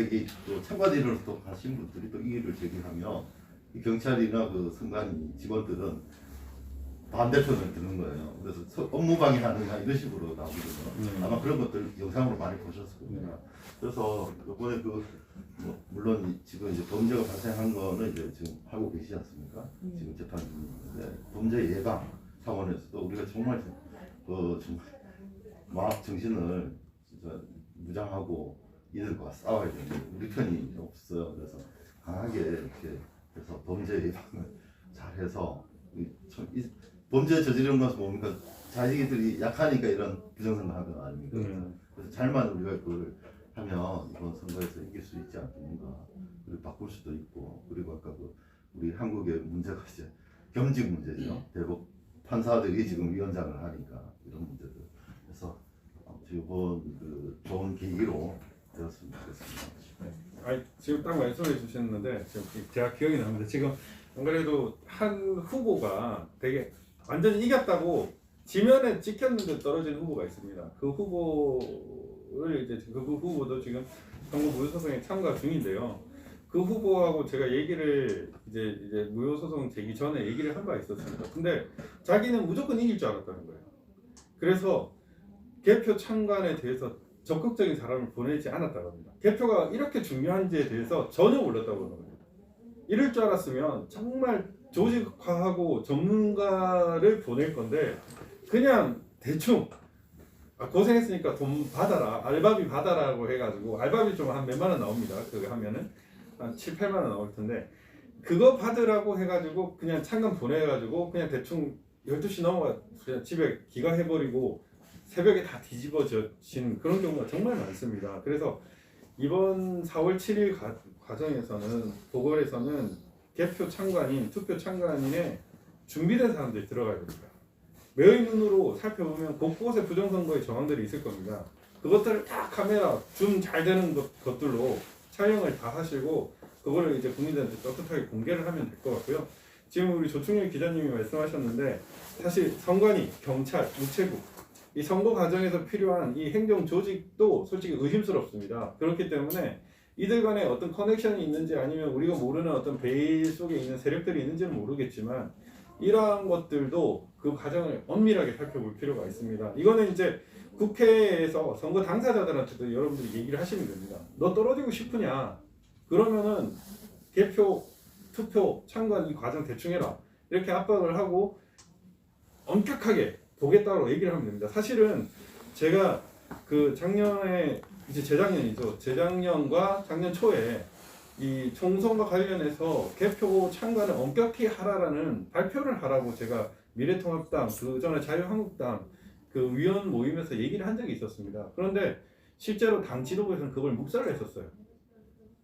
[SPEAKER 5] 또 참가대리로 또 하신 분들이 또 이의를 제기하면 이 경찰이나 그 선관 직원들은 반대편을 드는 거예요. 그래서 업무 방해하느냐 이런 식으로 나오거든요. 아마 그런 것들 영상으로 많이 보셨을 겁니다. 그래서 이번에 물론 지금 이제 범죄가 발생한 거는 이제 지금 하고 계시지 않습니까? 지금 재판 중인데 범죄 예방 차원에서도 우리가 정말 정말 마음 정신을 진짜 무장하고 이들과 싸워야 되는데 우리 편이 없어요. 그래서 강하게 이렇게 해서 범죄 예방을 잘해서 범죄 저지르는 것은 뭡니까? 자기들이 약하니까 이런 부정선거 하는 거 아닙니까? 그래서 잘만 우리가 그걸 하면 이번 선거에서 이길 수 있지 않겠는가. 그리고 바꿀 수도 있고, 그리고 아까 우리 한국의 문제가 이제 겸직 문제죠. 대법 판사들이 지금 위원장을 하니까 이런 문제들. 그래서 이번 좋은 계기로 되었으면 좋겠습니다.
[SPEAKER 7] 지금 딱 말씀해 주셨는데 지금 제가 기억이 납니다. 지금 안 그래도 한 후보가 되게 완전히 이겼다고 지면에 찍혔는데 떨어진 후보가 있습니다. 그 후보를 이제 그 후보도 지금 선거 무효소송에 참가 중인데요. 그 후보하고 제가 얘기를 이제 무효소송 제기 전에 얘기를 한 바 있었습니다. 근데 자기는 무조건 이길 줄 알았다는 거예요. 그래서 개표 참관에 대해서 적극적인 사람을 보내지 않았다고 합니다. 개표가 이렇게 중요한지에 대해서 전혀 몰랐다고 하는 거예요. 이럴 줄 알았으면 정말 조직화하고 전문가를 보낼 건데 그냥 대충 고생했으니까 돈 받아라, 알바비 받아라고 해가지고, 알바비 좀 한 몇만 원 나옵니다. 그거 하면은 한 7, 8만 원 나올 텐데 그거 받으라고 해가지고 그냥 참관 보내가지고 그냥 대충 12시 넘어가 그냥 집에 귀가해버리고 새벽에 다 뒤집어진 그런 경우가 정말 많습니다. 그래서 이번 4월 7일 과정에서는 보궐에서는 개표 참관인, 투표 참관인에 준비된 사람들이 들어가야 됩니다. 매의 눈으로 살펴보면 곳곳에 부정선거의 정황들이 있을 겁니다. 그것들을 다 카메라 줌 잘 되는 것들로 촬영을 다 하시고 그거를 이제 국민들한테 떳떳하게 공개를 하면 될 것 같고요. 지금 우리 조충렬 기자님이 말씀하셨는데 사실 선관위, 경찰, 우체국 이 선거 과정에서 필요한 이 행정 조직도 솔직히 의심스럽습니다. 그렇기 때문에 이들 간에 어떤 커넥션이 있는지 아니면 우리가 모르는 어떤 베일 속에 있는 세력들이 있는지는 모르겠지만 이러한 것들도 그 과정을 엄밀하게 살펴볼 필요가 있습니다. 이거는 이제 국회에서 선거 당사자들한테도 여러분들이 얘기를 하시면 됩니다. 너 떨어지고 싶으냐? 그러면은 개표, 투표, 참관 이 과정 대충 해라. 이렇게 압박을 하고 엄격하게 보겠다고 얘기를 하면 됩니다. 사실은 제가 그 작년에 이제 재작년이죠. 재작년과 작년 초에 이 총선과 관련해서 개표 참관을 엄격히 하라라는 발표를 하라고 제가 미래통합당, 그 전에 자유한국당 그 위원 모임에서 얘기를 한 적이 있었습니다. 그런데 실제로 당 지도부에서는 그걸 묵살을 했었어요.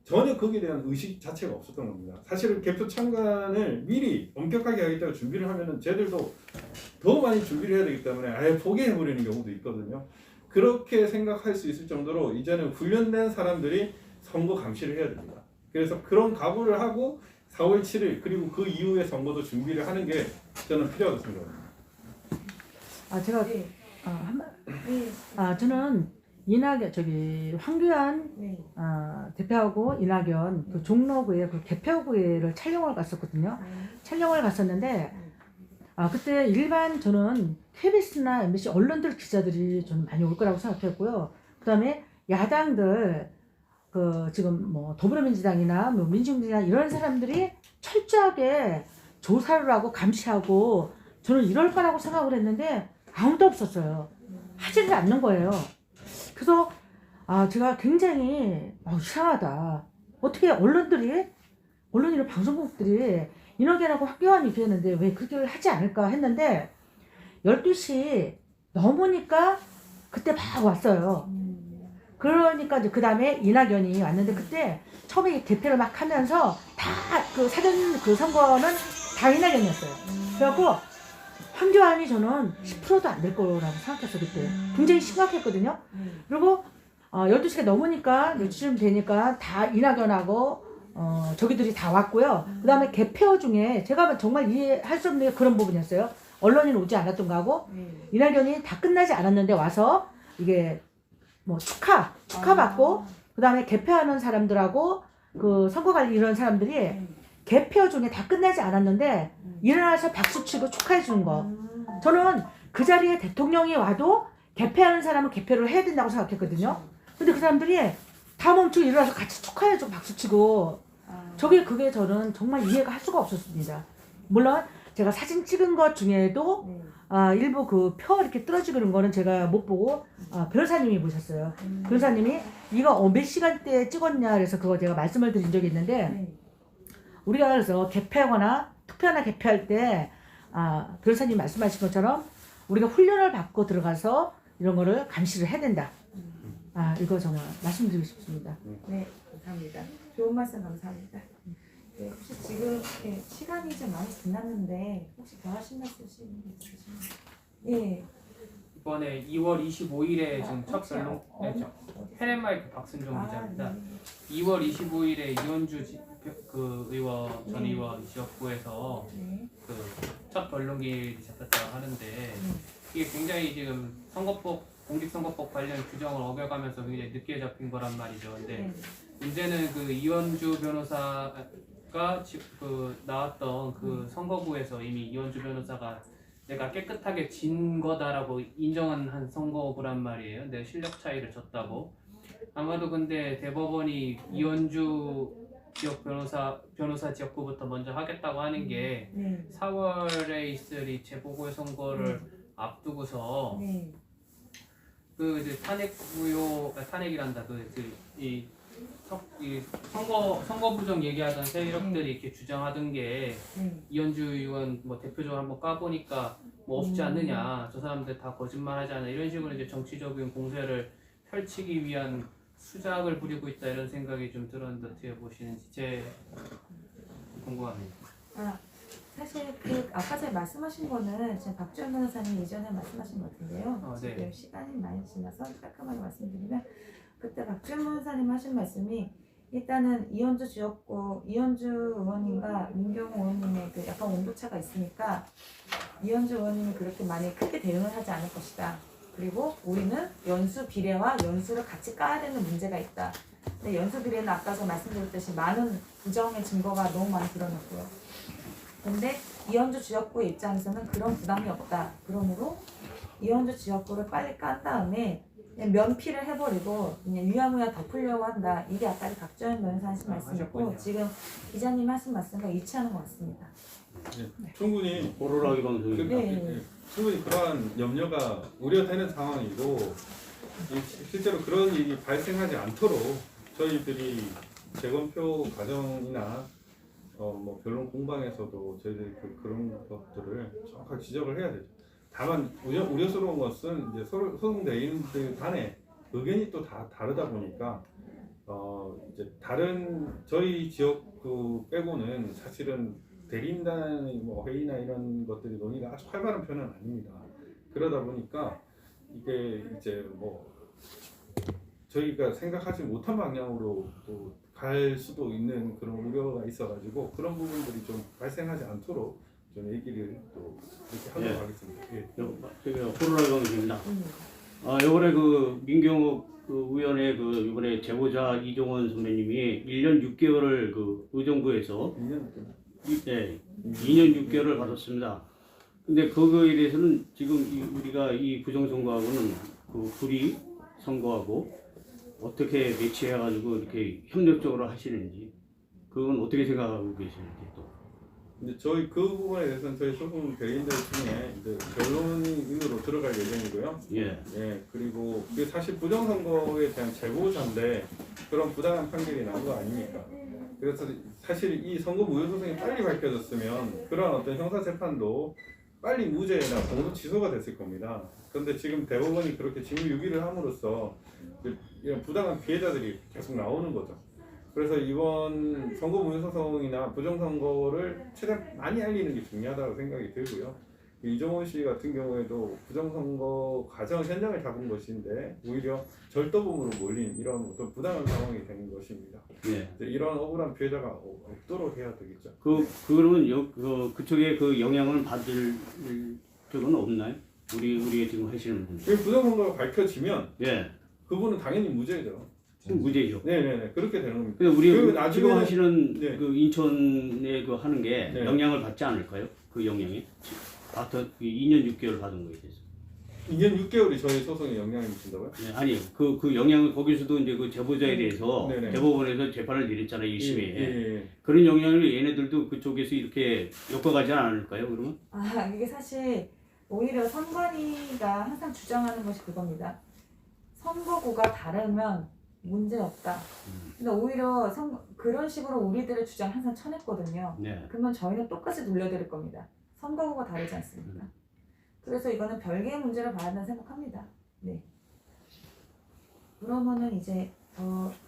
[SPEAKER 7] 전혀 거기에 대한 의식 자체가 없었던 겁니다. 사실은 개표 참관을 미리 엄격하게 하겠다고 준비를 하면은 쟤들도 더 많이 준비를 해야 되기 때문에 아예 포기해버리는 경우도 있거든요. 그렇게 생각할 수 있을 정도로 이제는 훈련된 사람들이 선거 감시를 해야 됩니다. 그래서 그런 각오를 하고 4월 7일 그리고 그 이후의 선거도 준비를 하는 게 저는 필요하다고 생각합니다.
[SPEAKER 2] 제가 저는 이낙연 황교안 대표하고 이낙연 그 종로구에 그 개표구에를 촬영을 갔었거든요. 촬영을 갔었는데 그때 일반 저는 KBS나 MBC 언론들 기자들이 저는 많이 올 거라고 생각했고요. 그다음에 야당들 그 지금 뭐 더불어민주당이나 뭐 민주당이나 이런 사람들이 철저하게 조사를 하고 감시하고 저는 이럴 거라고 생각을 했는데 아무도 없었어요. 하지를 않는 거예요. 그래서 제가 굉장히 이상하다. 어떻게 언론이나 방송국들이 이낙연하고 황교안이 이렇게 했는데 왜 그렇게 하지 않을까 했는데 12시 넘으니까 그때 막 왔어요. 그러니까 이제 그 다음에 이낙연이 왔는데 그때 처음에 개표를 막 하면서 다 그 사전 그 선거는 다 이낙연이었어요. 그래갖고 황교안이 저는 10%도 안 될 거라고 생각했어 그때. 굉장히 심각했거든요. 그리고 12시가 넘으니까 12시쯤 되니까 다 이낙연하고 저기들이 다 왔고요. 그 다음에 개표 중에 제가 정말 이해할 수 없는 게 그런 부분이었어요. 언론인 오지 않았던 거하고 이낙연이 다 끝나지 않았는데 와서 이게 뭐 축하받고 그 다음에 개표하는 사람들하고 그 선거관리 이런 사람들이 개표 중에 다 끝나지 않았는데 일어나서 박수 치고 축하해 주는 거. 저는 그 자리에 대통령이 와도 개표하는 사람은 개표를 해야 된다고 생각했거든요. 근데 그 사람들이 다 멈추고 일어나서 같이 축하해주고 박수 치고 그게 저는 정말 이해가 할 수가 없었습니다. 물론 제가 사진 찍은 것 중에도 일부 그 표 이렇게 떨어지고 그런 거는 제가 못 보고 변호사님이 보셨어요. 변호사님이 이거 몇 시간대에 찍었냐 그래서 그거 제가 말씀을 드린 적이 있는데 우리가 그래서 개표하거나 투표나 개표할 때 변호사님 말씀하신 것처럼 우리가 훈련을 받고 들어가서 이런 거를 감시를 해야 된다. 이거 정말 말씀드리고 싶습니다.
[SPEAKER 9] 네, 감사합니다. 좋은 말씀 감사합니다. 네, 혹시 지금 시간이 좀 많이 지났는데 혹시 더 하신 말씀 있으신가요? 예.
[SPEAKER 11] 이번에 2월 25일에 지금 첫
[SPEAKER 9] 혹시
[SPEAKER 11] 변론 헤렌마이크 박순종 기자입니다.
[SPEAKER 9] 네.
[SPEAKER 11] 2월 25일에 이현주 그 의원 전 의원이셨고에서 그 첫 변론기일이 잡혔다고 하는데 이게 굉장히 지금 공직선거법 관련 규정을 어겨가면서 굉장히 늦게 잡힌 거란 말이죠. 근데 문제는 그 이현주 변호사가 그 나왔던 그 선거구에서 이미 이현주 변호사가 내가 깨끗하게 진 거다라고 인정한 한 선거구란 말이에요. 내 실력 차이를 졌다고. 아마도 근데 대법원이 이현주 지역 변호사 지역구부터 먼저 하겠다고 하는 게 4월에 있을 이 재보궐선거를 앞두고서 그 이제 탄핵이란다. 이 선거 부정 얘기하던 세력들이 이렇게 주장하던 게 이현주 의원 뭐 대표적으로 한번 까보니까 뭐 없지 않느냐, 저 사람들 다 거짓말하지 않아, 이런 식으로 이제 정치적인 공세를 펼치기 위한 수작을 부리고 있다, 이런 생각이 좀 들었는데 어떻게 보시는지 제 궁금합니다.
[SPEAKER 9] 사실 그 아까 전에 말씀하신 거는 지금 박주현 변호사님 이전에 말씀하신 것 같은데요.
[SPEAKER 11] 네.
[SPEAKER 9] 지금 시간이 많이 지나서 깔끔하게 말씀드리면 그때 박주현 변호사님 하신 말씀이 일단은 이현주 지역구 이현주 의원님과 민경호 의원님의 그 약간 온도차가 있으니까 이현주 의원님이 그렇게 많이 크게 대응을 하지 않을 것이다. 그리고 우리는 연수 비례와 연수를 같이 까야 되는 문제가 있다. 근데 연수 비례는 아까 저 말씀드렸듯이 많은 부정의 증거가 너무 많이 드러났고요. 근데 이현주 지역구의 입장에서는 그런 부담이 없다. 그러므로 이현주 지역구를 빨리 깐 다음에 그냥 면피를 해버리고 그냥 유야무야 덮으려고 한다. 이게 아까 박주현 변호사 하신 말씀이고 지금 기자님 하신 말씀과 일치하는 것 같습니다.
[SPEAKER 7] 충분히
[SPEAKER 10] 호루라기 방송이
[SPEAKER 7] 충분히 그러한 염려가 우려되는 상황이고 실제로 그런 일이 발생하지 않도록 저희들이 재검표 과정이나 뭐 변론 공방에서도 저희들이 그런 것들을 정확하게 지적을 해야 되죠. 다만 우려스러운 것은 이제 소송 대리인들 간의 의견이 또 다 다르다 보니까 이제 다른 저희 지역구 빼고는 사실은 대리인단의 뭐 회의나 이런 것들이 논의가 아주 활발한 편은 아닙니다. 그러다 보니까 이게 이제 뭐 저희가 생각하지 못한 방향으로 또 갈 수도 있는 그런 우려가 있어가지고 그런 부분들이 좀 발생하지 않도록 좀 얘기를 또 이렇게 하도록 하겠습니다. 예.
[SPEAKER 10] 호루라기 방송입니다. 요번에 그 민경욱 그 의원의 그 이번에 제보자 이종원 선배님이 1년 6개월을 그 의정부에서 2년 6개월을 받았습니다. 근데 그거에 대해서는 지금 우리가 이 부정선거하고는 그 불이 선거하고 어떻게 매치해가지고 이렇게 협력적으로 하시는지 그건 어떻게 생각하고 계시는지 또.
[SPEAKER 7] 근데 저희 그 부분에 대해서는 저희 소송 대리인들 중에 이제 변론인으로 들어갈 예정이고요. 예. 그리고 그게 사실 부정선거에 대한 제보자인데 그런 부당한 판결이 난 거 아닙니까? 그래서 사실 이 선거 무효 소송이 빨리 밝혀졌으면 그런 어떤 형사 재판도 빨리 무죄나 공소 취소가 됐을 겁니다. 그런데 지금 대법원이 그렇게 징유유기를 함으로써 이런 부당한 피해자들이 계속 나오는 거죠. 그래서 이번 선거 무효 소송이나 부정선거를 최대한 많이 알리는 게 중요하다고 생각이 들고요. 이종원 씨 같은 경우에도 부정선거 과정 현장을 잡은 것인데 오히려 절도범으로 몰린 이런 어떤 부당한 상황이 되는 것입니다. 이런 억울한 피해자가 없도록 해야 되겠죠.
[SPEAKER 10] 그러면 그쪽에 그 영향을 받을 적은 없나요? 우리가 지금 하시는 분.
[SPEAKER 7] 부정선거가 밝혀지면 그분은 당연히 무죄죠.
[SPEAKER 10] 무죄죠.
[SPEAKER 7] 네네네 그렇게 되는 겁니다.
[SPEAKER 10] 근데 우리
[SPEAKER 7] 그
[SPEAKER 10] 지금
[SPEAKER 7] 나중에는-
[SPEAKER 10] 하시는
[SPEAKER 7] 네.
[SPEAKER 10] 그 인천에 그 하는 게
[SPEAKER 7] 네.
[SPEAKER 10] 영향을 받지 않을까요? 그 영향이? 아까 2년 6개월 받은 거에 대해서.
[SPEAKER 7] 2년 6개월이 저희 소송에 영향을 미친다고요?
[SPEAKER 10] 네, 아니 그 영향을 거기서도 이제 그 제보자에 대해서
[SPEAKER 7] 네네.
[SPEAKER 10] 대법원에서 재판을 내렸잖아요 1심에.
[SPEAKER 7] 예.
[SPEAKER 10] 그런 영향을 얘네들도 그쪽에서 이렇게 엮어가지 않을까요? 그러면?
[SPEAKER 9] 이게 사실 오히려 선관위가 항상 주장하는 것이 그겁니다. 선거구가 다르면 문제 없다. 근데 오히려 그런 식으로 우리들의 주장 항상 쳐냈거든요.
[SPEAKER 10] 네.
[SPEAKER 9] 그러면 저희는 똑같이 돌려드릴 겁니다. 선거구가 다르지 않습니까? 그래서 이거는 별개의 문제를 봐야 한다고 생각합니다. 네. 그러면은 이제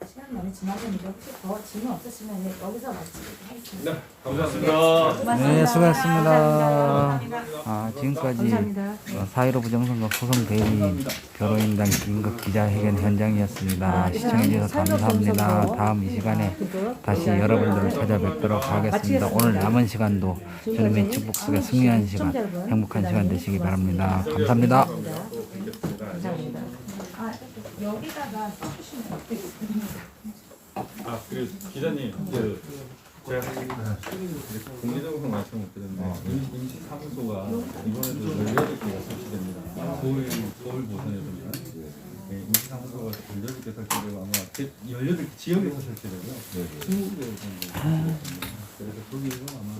[SPEAKER 9] 시간이 많이 지났는데 혹시 더 질문 없으시면 여기서 마치도록 하겠습니다.
[SPEAKER 7] 네, 감사합니다.
[SPEAKER 3] 고맙습니다.
[SPEAKER 1] 네, 수고하셨습니다.
[SPEAKER 9] 감사합니다.
[SPEAKER 1] 지금까지
[SPEAKER 2] 감사합니다.
[SPEAKER 1] 4.15 부정선거 소송 대리 변호인단 긴급 기자회견 현장이었습니다. 시청해주셔서 감사합니다. 다음 이 시간에 다시 여러분들을 찾아뵙도록 하겠습니다. 오늘 남은 시간도 주님의 축복 속에 승리한 시간, 행복한 시간 되시기 바랍니다. 감사합니다.
[SPEAKER 2] 감사합니다.
[SPEAKER 9] 여기다가 써주시면 어떻겠습니까?
[SPEAKER 7] 그 기자님 제가 공개적으로 말씀 못 드렸는데 임시사무소가 이번에도 18개가 설치됩니다. 서울 부산에서는 임시사무소가 18개 설치되고 아마 18개 지역에서 설치되고요. 20개 정도 설치됩니다. 그래서 거기서 아마